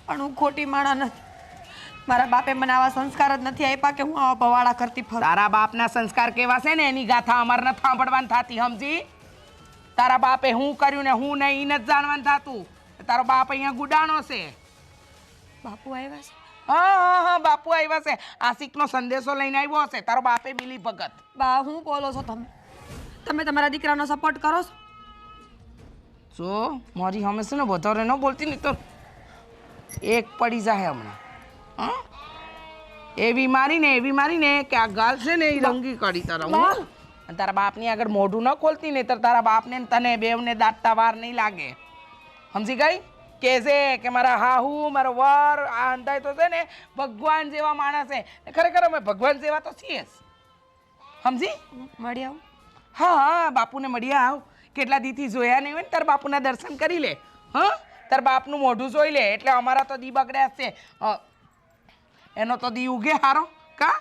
પણ હું ખોટી માણા નથી. મારા બાપે મને આવા સંસ્કાર જ નથી આપ્યા કે હું આવા ભવાડા કરતી ફરું. તારા બાપના સંસ્કાર કેવા છે ને એની ગાથા અમારે નથી સાંભળવાની થતી, સમજી? તારા બાપે હું કર્યું ને હું નહીં એ નથી જાણવાનું થતું. તારો બાપ અહીંયા ગુડાણો છે. બાપુ આવ્યા છે? હા બાપુ આવ્યા છે. આશિકનો સંદેશો લઈને આવ્યો હશે. તારો બાપે મિલી ભગત. બા હું બોલો છો તમે? તમે તમારા દીકરાનો સપોર્ટ કરો છો? જો મારી હમે છે ને વધારે ન બોલતી ને તો એક પડી જાય હમણાં. હા એવી મારીને કે આ ગાલ છે ને એ રંગી કાઢી તારા હું. અને તારા બાપની આગળ મોઢું ન ખોલતી ને તો તારા બાપને ને તને બેવને દાટતા વાર નહીં લાગે, સમજી ગઈ? કે છે કે મારા હાહુ મારો વર આ અંધાય તો છે ને ભગવાન જેવા માણસ છે ને ખરેખર અમે ભગવાન જેવા તો છીએ જ. સમજી? મળી આવું. હા હા બાપુને મળી આવ. કેટલા દીથી જોયા નહીં હોય ને તાર બાપુના દર્શન કરી લે. હા તાર બાપનું મોઢું જોઈ લે એટલે અમારા તો દી બગડ્યા જ છે. એનો તો દી ઉગે હારો કા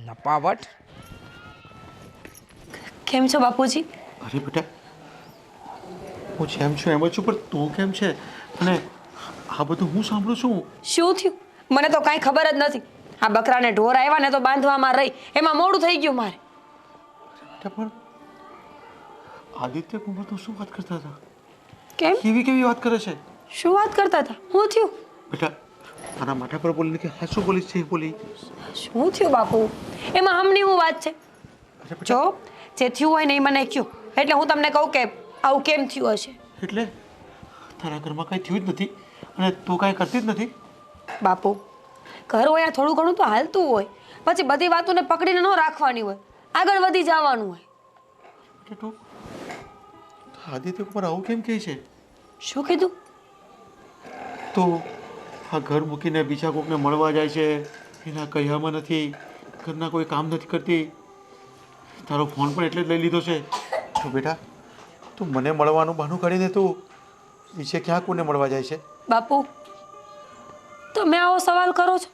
નપાવટ. કેમ છો બાપુજી? અરે બેટા હું જેમ છું એમ જ છું, પણ તું કેમ છે? અને આ બધું હું સાંભળું છું. શું થયું? મને તો કાંઈ ખબર જ નથી. આ બકરાને ઢોર આવ્યા ને તો બાંધવામાં રહી, એમાં મોડું થઈ ગયું મારે. બેટા પણ આદિત્ય કુમાર તો શું વાત કરતા હતા? કેમ? કેવી વાત કરે છે? શું વાત કરતા હતા? શું થયું? બેટા તારા માથા પર બોલીને કે હા શું બોલીશ છે? બોલી શું થયું બાપુ? એમાં હમની હું વાત છે? જો જે થયું હોય ને એ મને કહો, એટલે હું તમને કહું કે આવું કેમ થયું હશે. એટલે તારા ઘરમાં કાંઈ થયું જ નથી અને તું કાંઈ કરતી જ નથી? બાપુ ઘર હોય થોડું ઘણું તો હાલતું હોય, પછી બધી વાતોને પકડીને ન રાખવાની હોય, આગળ વધી જવાનું હોય. એટલે તું આદિત્ય કુમાર આવું કેમ કહે છે? શું કીધું? તો આ ઘર મૂકીને બીજા કોકને મળવા જાય છે, એના કહ્યામાં નથી, ઘરના કોઈ કામ નથી કરતી, તારો ફોન પણ એટલે જ લઈ લીધો છે. તો બેટા તું મને મળવાનું બહાનું કાઢીને તું બીજે ક્યાં કોને મળવા જાય છે? બાપુ તમે આવો સવાલ કરો છો?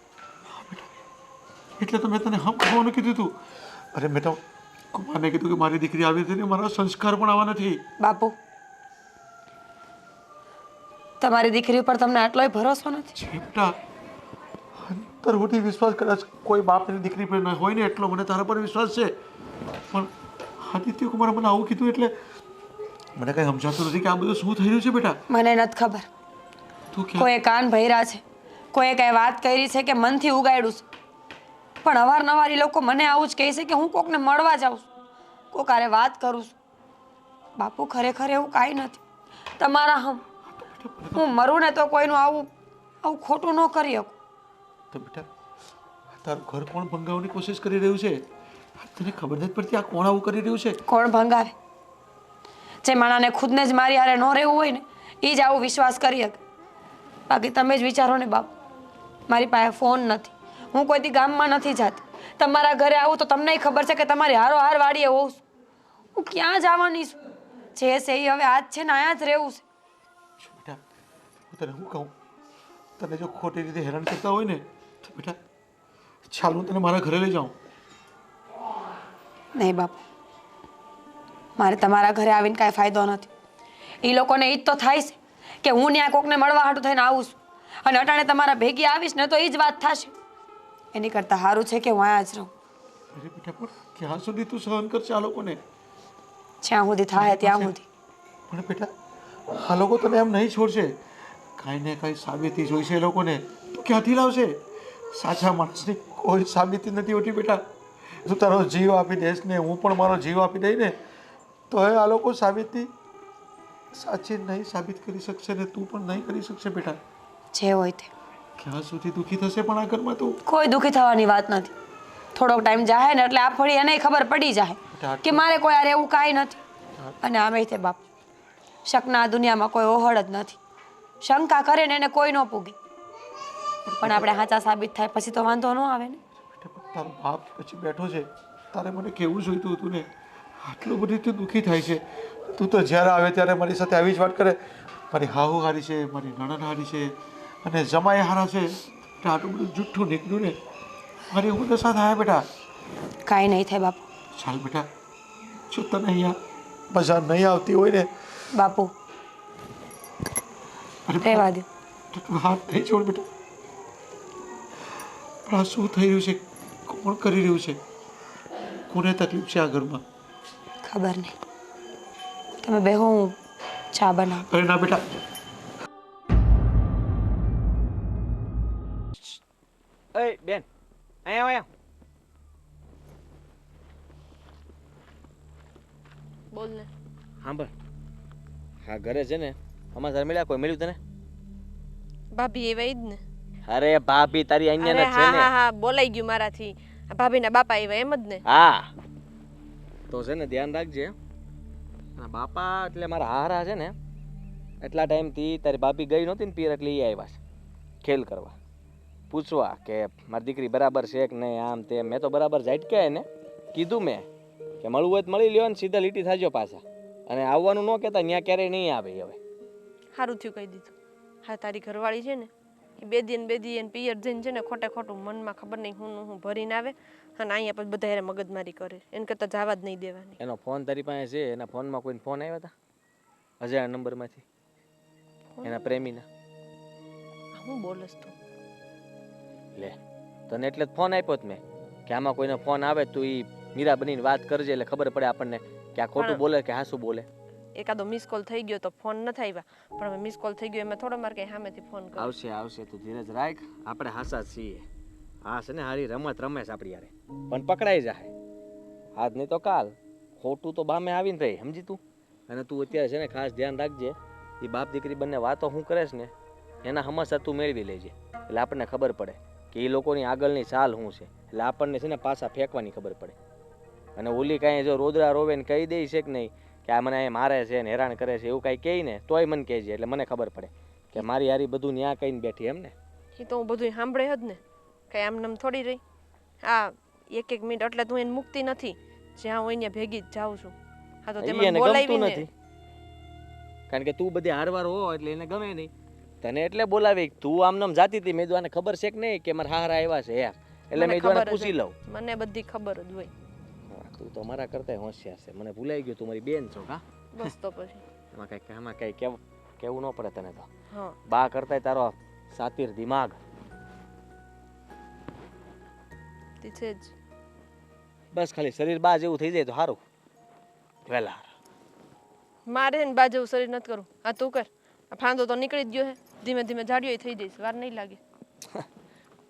એટલે તો મેં તને હમ કહેવાનું કીધું હતું. અરે મેં તો કુમારને કીધું કે મારી દીકરી આવી હતી ને મારા સંસ્કાર પણ આવા નથી. બાપુ તમારી દીકરી ઉપર તમને આટલોય ભરોસો નથી? બેટા અંતરહુટી વિશ્વાસ કદાચ કોઈ બાપની દીકરી પર ન હોય ને એટલો મને તારા પર વિશ્વાસ છે, પણ આદિત્ય કુમારે મને આવું કીધું એટલે મને કઈ સમજાતું નથી કે આ બધું શું થઈ રહ્યું છે. બેટા મને નથી ખબર. તું ક્યાં કોઈએ કાન ભર્યા છે, કોઈએ કઈ વાત કરી છે કે મનથી ઉગાડ્યું છે, પણ અવારનવાર એ લોકો મને આવું જ કહે છે કે હું કોકને મળવા જાઉં છું, કોક હારે વાત કરું છું. બાપુ ખરેખર એવું કાંઈ નથી. તમારા હું મરું ને તો કોઈનું આવું ખોટું ન કરી શકું. તો બેટા તારું ઘર કોણ ભંગાવવાની કોશિશ કરી રહ્યું છે? તને ખબર નથી પડતી આ કોણ આવું કરી રહ્યું છે? કોણ ભંગાવે? જે માણાને ખુદને જ મારી હારે ન રહેવું હોય ને એ જ આવું વિશ્વાસ કરી શકે. બાકી તમે જ વિચારો ને બાપુ, મારી પાસે ફોન નથી, હું કોઈ દી ગામમાં નથી જતી. તમારા ઘરે આવું તો તમને ખબર છે કે તમારી હારો હાર વાડીએ હોઉં છું. હું ક્યાં જવાની છું? જે છે એ હવે આજ છે ને અહીંયા જ રહેવું છે. બેટા હું તને શું કહું, તને જો ખોટી રીતે હેરાન કરતા હોય ને તો બેટા ચાલ હું તને મારા ઘરે લઈ જાઉં. નહીં બાપુ, મારે તમારા ઘરે આવીને કાંઈ ફાયદો નથી. એ લોકોને એ જ તો થાય છે કે હું ત્યાં કોકને મળવા હાટું થઈને આવું છું, અને અટાણે તમારા ભેગી આવીશ ને તો એ જ વાત થશે. એની કરતાં સારું છે કે હું અહીંયા જ રહું. અરે બેટા પણ ક્યાં સુધી તું સહન કરશે આ લોકોને? જ્યાં સુધી થાય ત્યાં સુધી. પણ બેટા આ લોકો તને એમ નહીં છોડશે, કાંઈ ને કાંઈ સાબિતી જોઈશે એ લોકોને. તું ક્યાંથી લાવશે? સાચા માણસની કોઈ સાબિતી નથી હોતી બેટા. તું તારો જીવ આપી દઈશ ને હું પણ મારો જીવ આપી દઈ ને તો હવે આ લોકો સાબિતી સાચી નહીં સાબિત કરી શકશે ને તું પણ નહીં કરી શકશે બેટા. જે હોય તે. ક્યાં સુધી દુઃખી થશે પણ આ ઘરમાં તું? કોઈ દુઃખી થવાની વાત નથી. થોડોક ટાઈમ જાય ને એટલે આ ફળી એને ખબર પડી જાય કે મારે કોઈ હારે એવું કાંઈ નથી. અને આમે તે બાપ શકના આ દુનિયામાં કોઈ ઓહળ જ નથી. શંકા કરે ને એને કોઈ ન પૂગે, પણ આપણે સાચા સાબિત થાય પછી તો વાંધો ન આવે ને. બેટા તારો બાપ પછી બેઠો છે, તારે મને કેવું જોઈતું હતું ને? આટલું બધું તું દુઃખી થાય છે. તું તો જ્યારે આવે ત્યારે મારી સાથે આવી જ વાત કરે, મારી હાહુ હારી છે, મારી નણંદ હારી છે અને જમાઈ હારા છે. આટલું બધું જુઠ્ઠું નીકળ્યું ને મારી હું તો સાથે આવ્યા બેટા. કાંઈ નહીં થાય બાપુ. ચાલ બેટા, જો તને અહીંયા મજા નહીં આવતી હોય ને બાપુ રહેવા દો. તું હાથ નહીં છોડ બેટા. પણ આ શું થઈ રહ્યું છે? કોણ કરી રહ્યું છે? કોને તકલીફ છે આ ઘરમાં? ખબર નહીં. તમે બેહો, હું ચા બનાવું. અરે ના બેટા. એ બેન અહીંયા આયા. બોલ ને. સાંભળ, હા ઘરે છે ને સમાચાર મળ્યા? કોઈ મળ્યું તને? ભાભી એવા જ ને. અરે ભાભી તારી અહીંયા અરે જ છે હા ને. હા હા બોલાઈ ગયું મારાથી. આ ભાભીના બાપા એવા એમ જ ને. હા તો છે ને ધ્યાન રાખજે. અને બાપા એટલે મારા હારા છે ને એટલા ટાઈમથી તારી ભાભી ગઈ નહોતી ને પિયર એટલે એ આવ્યા છે ખેલ કરવા પૂછવા કે મારી દીકરી બરાબર છે કે નહીં આમ તેમ મેં તો બરાબર ઝાટક્યા એને કીધું મેં કે મળવું હોય તો મળી લ્યો ને સીધા લીટી થાજો પાછા અને આવવાનું ન કહેતા ત્યાં ક્યારેય નહીં આવે હવે સારું થયું કહી દીધું. હા તારી ઘરવાળી છે ને એ બે દી એને પિયર જઈને છે ને ખોટે ખોટું મનમાં ખબર નહીં હું ભરીને આવે અને અહીંયા પછી બધા એને મગજમારી કરે એને કરતાં જવા જ નહીં દેવાની. એનો ફોન તારી પાસે છે એના ફોનમાં કોઈને ફોન આવ્યા હતા અજાણ્યા નંબરમાંથી એના પ્રેમીના હું બોલસ તું લે તને એટલે જ ફોન આપ્યો જ મેં કે આમાં કોઈનો ફોન આવે તો એ મીરા બનીને વાત કરજે એટલે ખબર પડે આપણને કે આ ખોટું બોલે કે હાસું બોલે. એકાદો મિસ કોલ થઈ ગયો તો ફોન ન આવ્યા પણ હવે મિસ કોલ થઈ ગયો એમાં થોડો મારે કંઈ સામેથી ફોન કરો. આવશે આવશે તું ધીરજ રાખ આપણે હાસા જ છીએ હા છે ને હારી રમત રમેશ આપણી યારે પણ પકડાઈ જાય આજ નહીં તો કાલ ખોટું તો બામે આવીને રહી સમજી તું અને તું અત્યારે છે ને ખાસ ધ્યાન રાખજે એ બાપ દીકરી બંને વાતો હું કરે છે ને એના હમસર તું મેળવી લેજે એટલે આપણને ખબર પડે કે એ લોકોની આગળની ચાલ શું છે એટલે આપણને છે ને પાછા ફેંકવાની ખબર પડે અને ઓલી કાંઈ જો રોદરા રોવે ને કહી દઈ છે કે નહીં કે આ મને અહીંયા મારે છે ને હેરાન કરે છે એવું કાંઈ કહે ને તોય મને કહેજે એટલે મને ખબર પડે કે મારી હારી બધું ન્યા કહીને બેઠી એમ ને એ તો હું બધું સાંભળે જ ને કઈ આમ નામ થોડી રહી આ એક મિનિટ એટલે તું એને મુકતી નથી જ્યાં હું અહીંયા ભેગી જ જાઉં છું. હા તો ઈ તેમાં એને બોલાવી ગમતું ને નથી કારણ કે તું બધી હારવાર હો એટલે એને ગમે નહીં તને એટલે બોલાવી તું આમ નામ જાતી હતી મેં આને ખબર છે કે નહીં કે મારા હારા આવ્યા છે એમ એટલે મેં આને પૂછી લઉં મને બધી ખબર જ હોય. તું તો મારા કરતા હોશિયાર છે મને ભૂલાઈ ગયું તું મારી બેન છો કા બસ તો પછી આમાં કઈ કેવું ન પડે તને તો હા બા કરતા તારો સાતીર દિમાગ તે છે જ. બસ ખાલી શરીર બા જેવું થઈ જાય તો સારું વહેલા મારે ને બા જેવું શરીર નથી કરવું. આ તું કર આ ફાંદો તો નીકળી જ ગયો હે ધીમે ધીમે જાડિયો થઈ જઈશ વાર નહીં લાગે.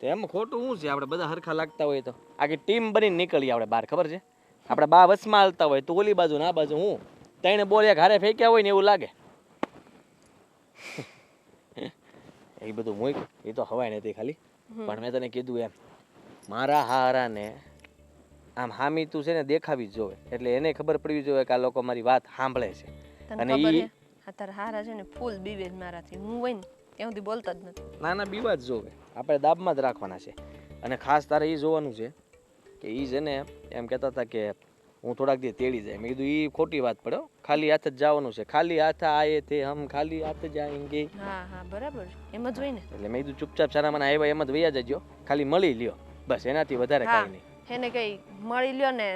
તેમ ખોટું શું છે આપણે બધા હરખા લાગતા હોય તો આખી ટીમ બનીને નીકળીએ આપણે બહાર ખબર છે આપણે બા વચમાં હાલતા હોય તો ઓલી બાજુ ને આ બાજુ હું તઈને બોલ્યા ઘારે ફેંક્યા હોય ને એવું લાગે એ બધું મૂક એ તો હવાય નથી ખાલી પણ મેં તને કીધું એમ મારા હારાને આમ હામી તું છે ને દેખાવી જ જોવે એટલે એને ખબર પડવી જોઈએ કે આ લોકો મારી વાત સાંભળે છે તને અને ખબર ઈ હે આ તારા હારા છે ને ફૂલ બીવે જ મારાથી હું હોય ને ત્યાં સુધી બોલતા જ નથી. નાના બીવા જ જોવે આપણે દાબમાં જ રાખવાના છે અને ખાસ તારે એ જોવાનું છે કે એ છે ને એમ કહેતા હતા કે હું થોડાક દી તેડી જાય મેં કીધું એ ખોટી વાત પડે હો. ખાલી હાથ જ જવાનું છે ખાલી હાથ આયે તે હમ ખાલી હાથ જાએંગે હા હા બરાબર છે એમ જ હોય ને. એટલે મેં કીધું ચૂપચાપ સારા મને આવ્યા એમ જ વૈયા જજો ખાલી મળી લ્યો બસ એનાથી વધારે હા કાંઈ નહીં એને કઈ મળી લ્યો ને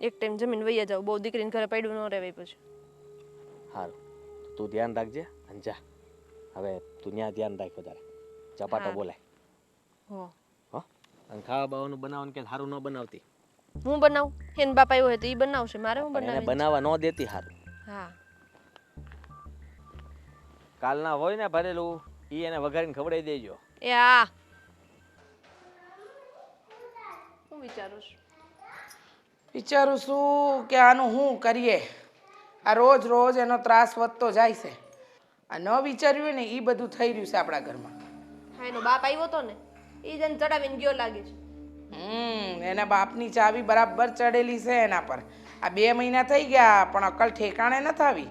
એક ટાઈમ જમીન વૈયા જાવ બહુ દીકરીને ઘરે પડ્યું ન રહેવાય પછી. સારું તું ધ્યાન રાખજે અને જા હવે તું ત્યાં ધ્યાન રાખ વધારે ચપાટો હા. બોલાય હો હો અને ખાવા બાવાનું બનાવવાનું કે સારું ન બનાવતી હું બનાવું એને બાપા આવ્યો હોય તો એ બનાવશે મારે હું પણ એને બનાવી બનાવવા ન દેતી સારું હા કાલના હોય ને ભરેલું એ એને વઘારીને ખવડાવી દેજો એ આ હું વિચારું છું વિચારું છું કે આનું શું કરીએ આ રોજ રોજ એનો ત્રાસ વધતો જાય છે આ ન વિચાર્યું હોય ને એ બધું થઈ રહ્યું છે આપણા ઘરમાં. હા એનો બાપ આવ્યો તો ને એ જન ચડાવીને ગયો લાગે છે. એના બાપની ચાવી બરાબર ચડેલી છે એના પર આ 2 મહિના થઈ ગયા પણ અકલ ઠેકાણે નથી આવી.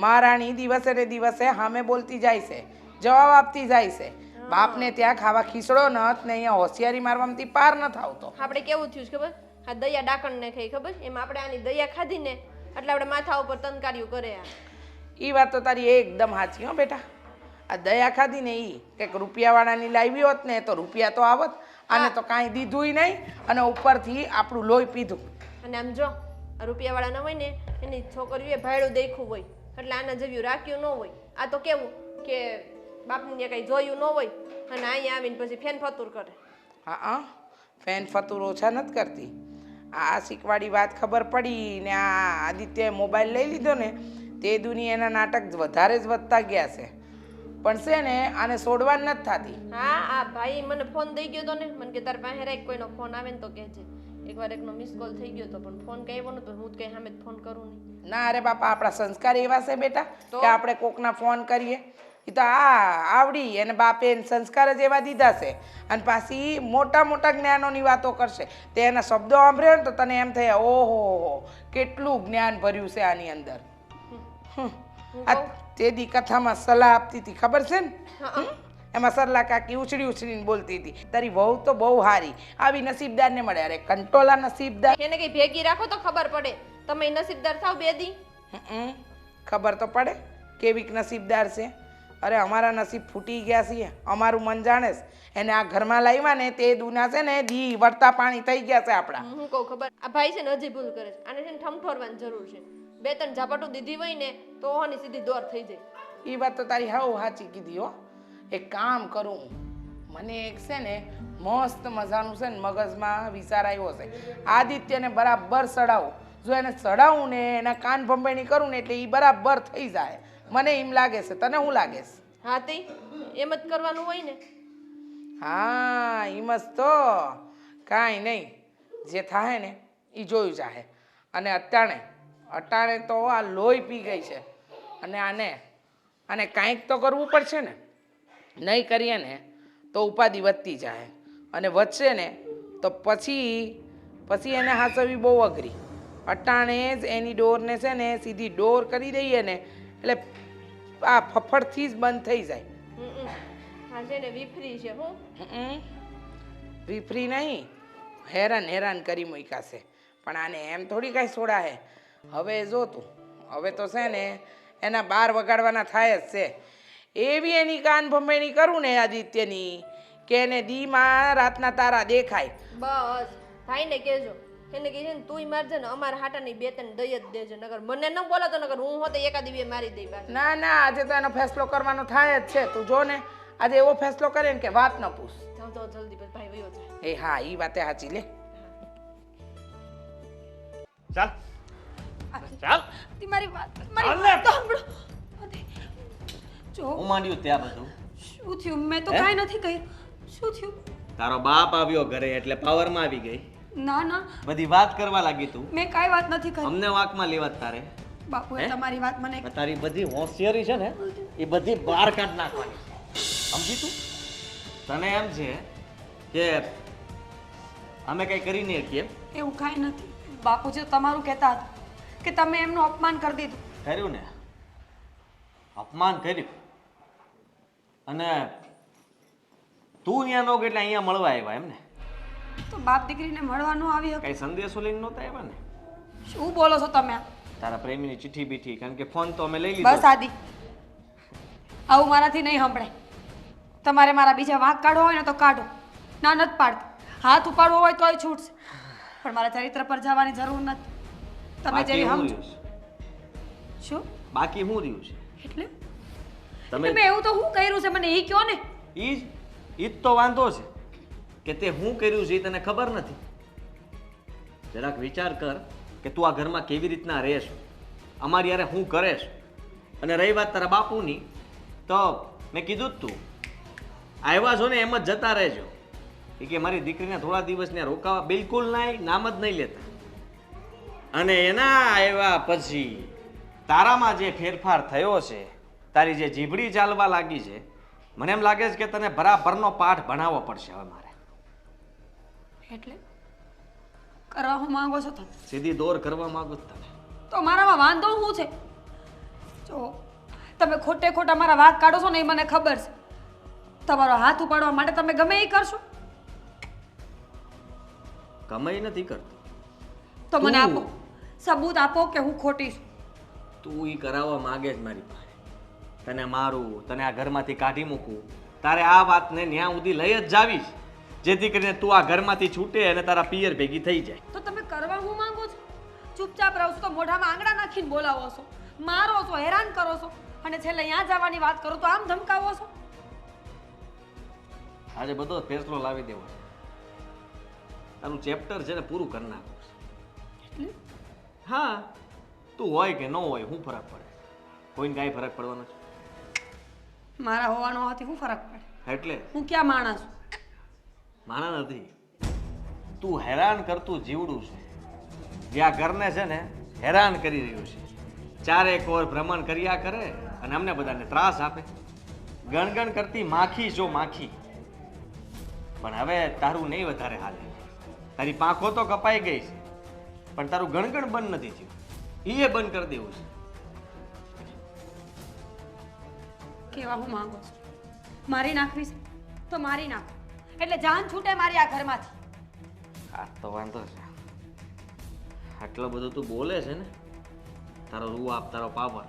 મહારાણી દિવસે ને દિવસે સામે બોલતી જાય છે જવાબ આપતી જાય છે બાપને ત્યાં ખાવા ખીચડો નથ ને અહીંયા હોશિયારી મારવામાંથી પાર નથી આવતો. આપણે કેવું થયું છે ખબર આ દયા ડાકણને ખાઈ ખબર એમ આપણે આની દયા ખાધી ને એટલે આપણે માથા ઉપર તનકાર્યું કરે આ. એ વાત તો તારી એકદમ સાચી હો બેટા. આ દયા ખાધી ને એ કંઈક રૂપિયાવાળાની લાવી હોત ને તો રૂપિયા તો આવત આને તો કાંઈ દીધુંય નહીં અને ઉપરથી આપણું લોહી પીધું. અને આમ જો આ રૂપિયાવાળા ન હોય ને એની છોકરીઓએ ભાડું દેખ્યું હોય એટલે આના જેવું રાખ્યું ન હોય. આ તો કેવું કે બાપને કંઈ જોયું ન હોય અને અહીંયા આવીને પછી ફેન ફતુર કરે. હા ફેન ફતુર ઓછા નથી કરતી. આ શીખવાડી વાત ખબર પડી ને આ આદિત્યએ મોબાઈલ લઈ લીધો ને તે દુનિયાના નાટક વધારે જ વધતા ગયા છે પણ છે ને આને છોડવા નથી થતી. હા આ ભાઈ મને ફોન દઈ ગયો તો ને મને કે તાર પાસે રાખ કોઈનો ફોન આવે ને તો કહેજે. એકવાર એકનો મિસ કોલ થઈ ગયો તો પણ ફોન કઈ આવ્યો નતો હું તો કઈ સામે ફોન કરું નહીં. ના અરે બાપા આપણા સંસ્કાર એવા છે બેટા કે આપણે કોકના ફોન કરીએ. એ તો આવડી એને બાપે એને સંસ્કાર જ એવા દીધા છે અને પાછી મોટા મોટા જ્ઞાનોની વાતો કરશે તે એના શબ્દો સાંભળ્યો ને તો તને એમ થાય ઓહો કેટલું જ્ઞાન ભર્યું છે આની અંદર આ તે દી કથામાં સલાહ આપતી હતી ખબર છે ને એમાં સરલા કાકી ઉછળી ઉછળીને બોલતી હતી તારી વહુ તો બહુ સારી આવી નસીબદારને મળે અરે કંટોલા નસીબદાર એને કઈ ભેગી રાખો તો ખબર પડે તમે નસીબદાર થાવ બે દી ખબર તો પડે કેવીક નસીબદાર છે અરે અમારા નસીબ ફૂટી ગયા છીએ અમારું મન જાણે છે એને આ ઘરમાં લાવ્યા ને તે દુના છે ને દી વળતા પાણી થઈ ગયા છે આપણા હું કહું ખબર આ ભાઈ છે ને હજી ભૂલ કરે છે આને છે ને ઠમઠોરવાની જરૂર છે 2-3 ઝાપટું દીધી હોય ને તો ઓહની સીધી દોર થઈ જાય એ વાત તો તારી હાવ સાચી કીધી હો એક કામ કરું મને એક છે ને મસ્ત મજાનું છે ને મગજમાં વિચાર આવ્યો છે આદિત્યને બરાબર સડાવું જો એને સડાવું ને એના કાન ભંભેણી કરું ને એટલે એ બરાબર થઈ જાય મને એમ લાગે છે તને શું લાગે છે હા તે એમ જ કરવાનું હોય ને હા એમ જ તો કાંઈ નહીં જે થાય ને એ જોયું જાહે અને અટાણે તો આ લોહી પી ગઈ છે અને આને કાંઈક તો કરવું પડશે ને નહીં કરીએ ને તો ઉપાધિ વધતી જાય અને વધશે ને તો પછી એને હાંસવી બહુ અઘરી અટાણે જ એની ડોરને છે ને સીધી ડોર કરી દઈએ ને એટલે આ ફફડથી જ બંધ થઈ જાય હા છે ને વિફરી છે હું વિફરી નહીં હેરાન કરી મૂક્યા છે પણ આને એમ થોડી કાંઈ છોડાય હવે જો તું હવે તો છે ને એના બાર વગાડવાના થાય જ છે એવી એની કાન ભંભેણી કરું ને આદિત્યની કે એને દીમાં રાતના તારા દેખાય બસ ભાઈને કહેજો એને કહે છે ને તુંય મારજે ને અમારા હાટાની 2-3 દઈ જ દેજે નગર મને ન બોલો તો નગર હું હોતે એકાદી બે મારી દઈ પાછી ના આજે તો એનો ફેસલો કરવાનો થાય જ છે તું જો ને આજે એવો ફેસલો કરે ને કે વાત ન પૂછ જાવ તો જલ્દી બસ ભાઈ વયો જાય એ હા એ વાતે સાચી લે ચાલ ચાલ મારી વાત ચાલ મારી ને. વાત તો સાંભળો જો હું માંડ્યું ત્યાં બધું શું થયું મેં તો હે? કાંઈ નથી કહ્યું શું થયું તારો બાપ આવ્યો ઘરે એટલે પાવરમાં આવી ગઈ ના ના બધી વાત કરવા લાગી તું મેં કાંઈ વાત નથી કરી અમને વાંકમાં લેવા જ તારે બાપુએ હે? તમારી વાત મને પણ તારી બધી હોશિયારી છે ને એ બધી બહાર કાઢ નાખવાની સમજી તું તને એમ છે કે અમે કઈ કરી નહીં શકીએ એવું કાંઈ નથી બાપુજી તો તમારું કહેતા હતા કે તમે એમનું અપમાન કરી દીધું કર્યું ને અપમાન કર્યું અને તું ત્યાં નો એટલે અહીંયા મળવા આવ્યા એમ ને તો બાપ દીકરીને મળવા ન આવી શકે કઈ સંદેશો લઈને નહોતા આવ્યા ને શું બોલો છો તમે તારા પ્રેમીની ચિઠ્ઠી બીઠી કારણ કે ફોન તો અમે લઈ બસ લીધો આદિ આવું મારાથી નહીં સંભળાય તમારે મારા બીજા વાંક કાઢવો હોય ને તો કાઢો ના નથી પાડતી હાથ ઉપાડવો હોય તોય છૂટશે પણ મારા ચરિત્ર પર જવાની જરૂર નથી તમે બાકી જેવી શું સમજો રહ્યું છે શું બાકી શું રહ્યું છે એટલે તમે મેં એવું તો શું કર્યું છે મને એ કહો ને ઈ જ તો વાંધો છે કે તે શું કર્યું છે એ તને ખબર નથી જરાક વિચાર કર કે તું આ ઘરમાં કેવી રીતના રહેશ અમારી યારે શું કરેશ અને રહી વાત તારા બાપુની તો મેં કીધું જ તું આવ્યા છો ને એમ જ જતા રહેજો એ કે મારી દીકરીને થોડા દિવસ ત્યાં રોકાવા બિલકુલ નહીં નામ જ નહીં લેતા અને એના આવ્યા પછી તારામાં જે ફેરફાર થયો છે તારી જે જીભડી ચાલવા લાગી છે મને એમ લાગે છે કે તને બરાબરનો પાઠ ભણાવવો પડશે હવે મારે એટલે કરવા હું માંગો છો તમે સીધી દોર કરવા માંગુ છું તને તો મારામાં વાંધો શું છે જો તમે ખોટે ખોટા મારા વાંક કાઢો છો ને એ મને ખબર છે તમારો હાથ ઉપાડવા માટે તમે ગમે એ કરશો કમાઈ નથી કરતી તો મને તું- આપો સબૂત આપો કે હું ખોટી છું તું એ કરાવવા માંગે જ મારી પાસે તને મારું તને આ ઘરમાંથી કાઢી મૂકું તારે આ વાતને ન્યા સુધી લઈ જ જાવી છે જેથી કરીને તું આ ઘરમાંથી છૂટે અને તારા પિયર ભેગી થઈ જાય તો તમે કરવા હું માંગો છો ચૂપચાપ રહો છો તો મોઢામાં આંગળા નાખીને બોલાવો છો મારો છો હેરાન કરો છો અને છેલ્લે અહીંયા જવાની વાત કરો તો આમ ધમકાવો છો આજે બધો ફેસલો લાવી દેવો છે તારું ચેપ્ટર છે ને પૂરું કરી નાખવું છે હા તું હોય કે ન હોય શું ફરક પડે કોઈને કાંઈ ફરક પડવાનો છે મારા હોવાનો હોવાથી શું ફરક પડે એટલે હું ક્યાં માણસ છું માણા નથી તું હેરાન કરતું જીવડું છે જે આ ઘરને છે ને હેરાન કરી રહ્યું છે ચારેક ઓર ભ્રમણ કર્યા કરે અને અમને બધાને ત્રાસ આપે ગણગણ કરતી માખી જો માખી. પણ હવે તારું નહીં વધારે હાલે. તારી પાંખો તો કપાઈ ગઈ છે, પણ તારું ગણગણ બંધ નથી થયું. એ બંધ કરી દેવું છે. કેવા હું માંગો છો? મારી નાખવી છે તો મારી નાખો, એટલે જાન છૂટે મારી આ ઘરમાંથી. આ તો વાંધો છે. આટલો બધો તું બોલે છે ને, તારો રૂઆબ, તારો પાવર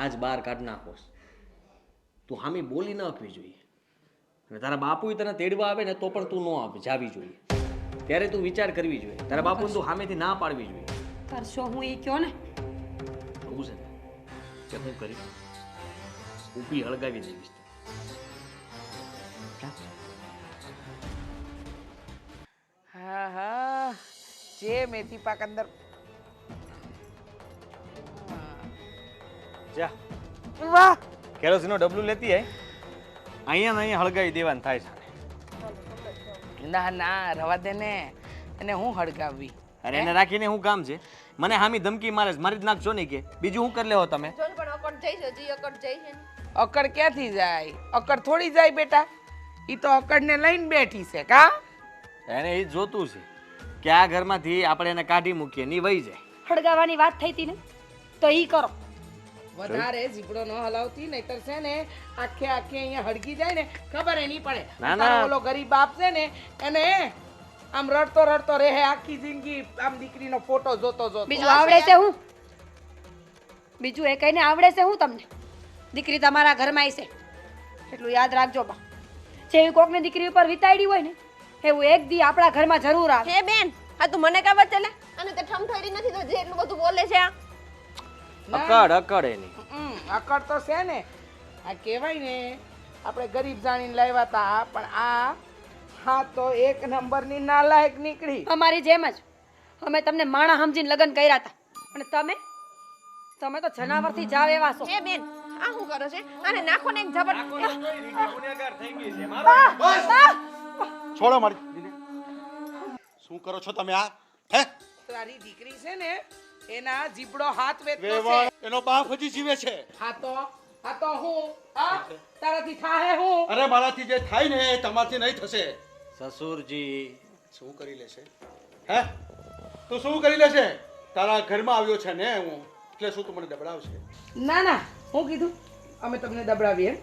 આજ બહાર કાઢ નાખો. તું હામી બોલી ન આપવી જોઈએ. અને તારા બાપુ તને તેડવા આવે ને તો પણ તું ન આવે, જાવી જોઈએ. ત્યારે તું વિચાર કરવી જોઈએ. તારા બાપુને તું સામેથી ના પાડવી જોઈએ. કરશો હું એ કયો ને. એવું છે કે હું કરી ઊભી હળગાવી દઈશ. હા હા, જે મેથી પાક અંદર. જા વાહ, કેરોસીનનો ડબલું લેતી આય. અહીંયા ને અહીંયા હળગાવી દેવાનું થાય છે. ના ના, રવા દે ને. અને હું હળગાવી. અરે એને રાખીને શું કામ છે? મને હામી ધમકી મારે છે, મારી જ નાખશો નહીં કે બીજું શું કરી લેવો તમે? જોન પણ અકડ જઈ છે, જી અકડ જઈ છે. અકડ ક્યાંથી જાય? અકડ થોડી જાય બેટા. ઈ તો અકડને લઈને બેઠી છે કા? એને એ જ જોતું છે કે આ ઘરમાંથી આપણે એને કાઢી મૂકીએ, ની વહી જાય. હળગાવાની વાત થઈ હતી ને, તો ઈ કરો. વધારે જીબડો ન હલાવતી, નહીતર છે ને આખે આખે અહીંયા હળગી જાય ને ખબર એ નહીં પડે. ના, ના. તારો ઓલો ગરીબ બાપ છે ને એને આમ રડતો રડતો રહે આખી જિંદગી, આમ દીકરીનો ફોટો જોતો જોતો. બીજું આવડે છે હું? બીજું એ કઈને આવડે છે હું તમને? દીકરી તમારા ઘરમાં છે એટલું યાદ રાખજો બા. જેવી કોકની દીકરી ઉપર વિતાડી હોય ને એવું એક દી આપણા ઘરમાં જરૂર આવે. હે બેન, આ તું મને ખબર છે લે, અને તે ઠમઠરી નથી તો જે એટલું બધું બોલે છે આ. અકડ એની. અકડ તો છે ને. આ કહેવાય ને આપણે ગરીબ જાણીને લાવ્યા હતા, પણ આ હા તો એક નંબરની નાલાયક નીકળી. અમારી જેમ જ અમે તમને માણા સમજીને લગ્ન કર્યા હતા, અને તમે તો જનાવરથી જાવ એવા છો. હે બેન, આ શું કરો છે? આને નાખો ને એક ઝપટ. ગુનેગાર થઈ ગઈ છે. છોડો મારી દીકરીને. શું કરો છો તમે આ? હે? તારી દીકરી છે ને એના જીબડો હાથ વેચતો વેવાણ, છે. એનો બાપ હજી જીવે છે. હા તો હું તારાથી થાહે હું. અરે મારાથી જે થાય ને એ તમારથી નહીં થશે. સસુરજી, શું કરી લેશે? હે? તું શું કરી લેશે? તારા ઘરમાં આવ્યો છે ને હું, એટલે શું તું મને દબડાવશે? ના ના, હું કીધું અમે તમને દબડાવીએ?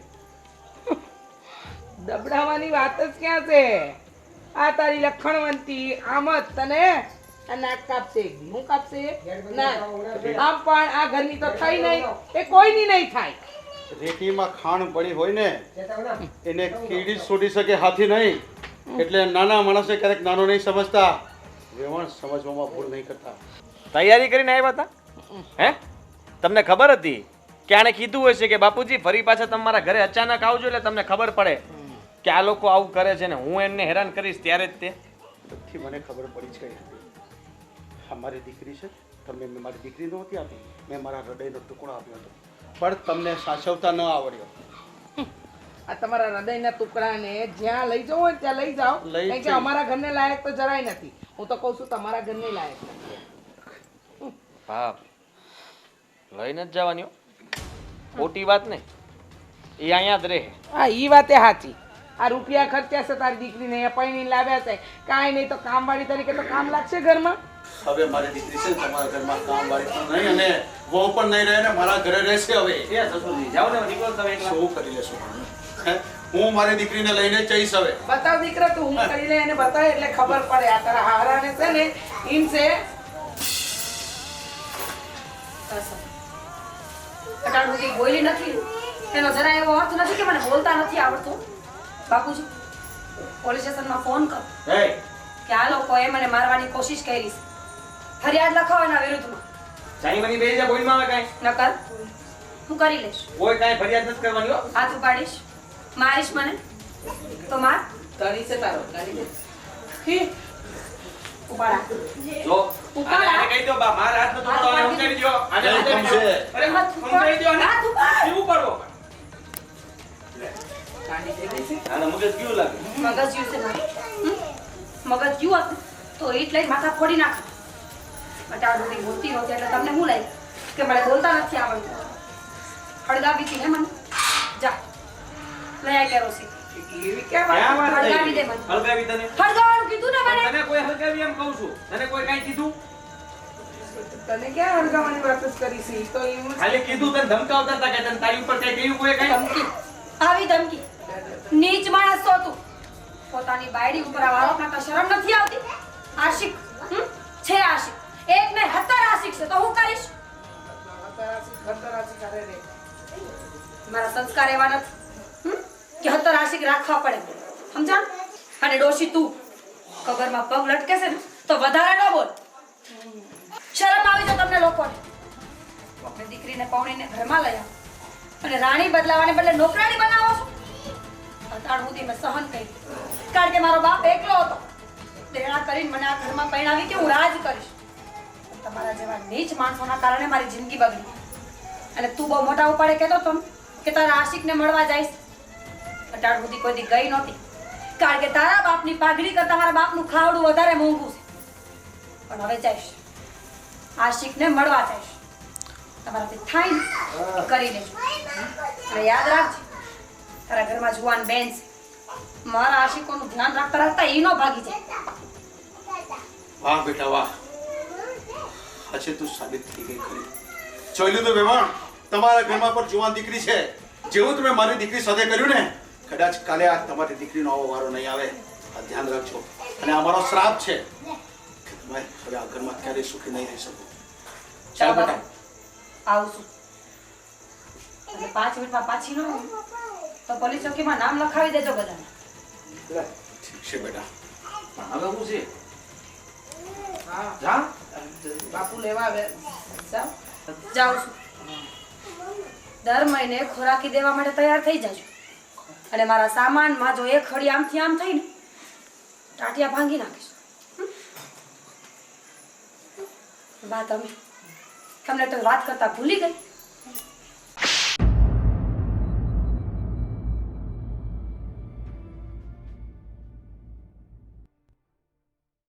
દબડાવવાની વાત જ ક્યાં છે? આ તારી લખણવંતી આમ જ તને આ નાક કાપશે. હું કાપશે ના, આમ પણ આ ઘરની તો થઈ નહીં, એ કોઈની નહીં થાય. રેતીમાં ખાણ પડી હોય ને એને કીડી છોડી શકે, હાથી નહીં. એટલે નાના માણસે ક્યારેક નાનો નહીં સમજતા, વેવણ સમજવામાં ભૂલ નહીં કરતા. તૈયારી કરીને આવ્યા હતા? હે? તમને ખબર હતી કે આણે કીધું હોય છે કે બાપુજી ફરી પાછા તમારા ઘરે અચાનક આવજો એટલે તમને ખબર પડે કે આ લોકો આવું કરે છે ને હું એમને હેરાન કરીશ ત્યારે જ તે. બધી મને ખબર પડી જ ગઈ હતી. આ મારી દીકરી છે, તમે મેં મારી દીકરી નહોતી આપી, મેં મારા હૃદયનો ટુકડો આપ્યો હતો, પણ તમને સાચવતા ન આવડ્યો. આ તમારા હૃદયના ટુકડાને જ્યાં લઈ જવો હોય ને ત્યાં લઈ જાઓ. લઈ કારણ કે જઈ. અમારા ઘરને લાયક તો જરાય નથી. હું તો કહું છું તમારા ઘરને લાયક નથી. બાપ લઈને જ જવાની હો. ખોટી વાત નહીં, એ અહીંયા જ રહે. હા, ઈ વાતે સાચી. આ રૂપિયા ખર્ચ્યા છે તારી દીકરીને, એ પૈણી લાવ્યા છે, કાંઈ નહીં તો કામવાળી તરીકે તો કામ લાગશે ઘરમાં. હવે મારી દીકરી છે ને તમારા ઘરમાં કામવાળી પણ નહીં અને વહુ પણ નહીં રહે ને મારા ઘરે રહેશે. હવે એ સસુરજી જાઓ ને નીકળો તમે એકલા. શું કરી લેશું? હે? હું મારી દીકરીને લઈને જ જઈશ હવે. બતાવ દીકરા, તું હું કરી લે એને બતાવ એટલે ખબર પડે. આ તારા હારાને છે ને ઈમ છે કટાળું કંઈ બોલી નથી, એનો જરા એવો અર્થ નથી કે મને બોલતા નથી આવડતું. બાપુજી, પોલીસ સ્ટેશનમાં ફોન કરો હે, કે આ લોકોએ મને મારવાની કોશિશ કરી છે. ફરિયાદ લખાવો એના વિરુદ્ધમાં. ચાઈ બની બેસી જા, બોલમાં આવે કાંઈ. નકર હું કરી લઈશ. કોઈ કાંઈ ફરિયાદ નથી કરવાની હો. હાથ ઉપાડીશ, મારીશ મને તો માર. ધણી છે તારો, ધણી છે. હી, ઉપાડા. જો આને કહી દો બા, મારા હાથનો ટુકડો આને ઉંચાડી દો. આને ઉંચાડી દો. અરે ઉંચાડી દો આને. હાથ ઉપાડ. કેવું પડો? ગાંડી થઈ ગઈ છે. આને મગજ કેવું લાગે? મગજ યુ છે મારું. મગજ યુ હતું તો ઈટ લઈને માથા ફોડી નાખ. બટાડું બોલતી નહોતી એટલે તમને હું લાગ્યું કે મને બોલતા નથી આવડતું. હળગાવી હતી ને મને જા લઈ આ કેરોસીન એવી ક્યાં વાત ક્યાં વાત હળગાવી દે થઈ? મને. હળગાવી તને હળગાવાનું કીધું ને મને તને કોઈ હળગાવી એમ કહું છું તને કોઈ કાંઈ કીધું તને ક્યાં હળગાવાની વાત જ કરી છે? ઈ તો એવું જ ખાલી કીધું તને ધમકાવતા હતા કે તને તારી ઉપર કઈ કહ્યું કોઈ કાંઈ ધમકી આવી ધમકી નીચ માણસ છો તું પોતાની બાયડી ઉપર આ આરોપ નાખતા શરમ નથી આવતી આશિક છે આશિક એક ને 17 આશિક છે તો હું કરીશ ખતરાશી કરે રે. મારા સંસ્કાર એવા નથી કે 17 આશિક રાખવા પડે સમજા અને ડોશી તું કબરમાં પગ લટકે છે ને તો વધારે ન બોલ શરમ આવી જાય તમને લોકોને આપણે દીકરીને પૌણીને ઘરમાં લઈ આવો અને રાણી બદલાવાને બદલે નોકરાણી બનાવો છો અત્યાર સુધી મેં સહન કર્યું કારણ કે મારો બાપ એકલો હતો દેણા કરીને મને આ ઘરમાં પરણાવી કે હું રાજ કરીશ તમારા જેવા નીચ માણસોના કારણે મારી જિંદગી બગડી અને તું બહુ મોટા ઉપાડે કહેતો તો કે તારા આશિકને મળવા જઈશ અત્યાર સુધી કોઈ દી ગઈ નહોતી કારણ કે તારા બાપની પાઘડી કરતા મારા બાપનું ખાવડું વધારે મોંઘું છે પણ હવે જઈશ આશિકને મળવા જઈશ તમારાથી થાય ને એ કરી લેજો અને યાદ રાખજો તારા ઘરમાં જુવાન બેન છે મારા આશિકોનું ધ્યાન રાખતા રાખતા ઈ નો ભાગી જાય વાહ બેટા વાહ આજે તું સાબિત થઈ ગઈ ખરી જોઈ લીધું વેવાણ તમારા ઘરમાં પર જુવાન દીકરી છે જેવું તમે મારી દીકરી સાથે કર્યું ને કદાચ કાલે આ તમારી દીકરીનો આવો વારો નહીં આવે આ ધ્યાન રાખજો અને અમારો શ્રાપ છે કે તમે હવે આ ઘરમાં ક્યારેય સુખી નહીં રહી શકો ચાલ બેટા આવું છું અને 5 મિનિટમાં પાછી ન આવું તો પોલીસ ચોકીમાં નામ લખાવી દેજો બધાને ઠીક છે બેટા પણ હવે શું છે હા જા બાપુ લેવા આવે જાઓ. જાઉં છું દર મહિને ખોરાકી દેવા માટે તૈયાર થઈ જાજો અને મારા સામાનમાં જો એક ખડી આમથી આમ થઈ ને ટાટિયા ભાંગી નાખીશ વાત અમે તમને તો વાત કરતા ભૂલી ગઈ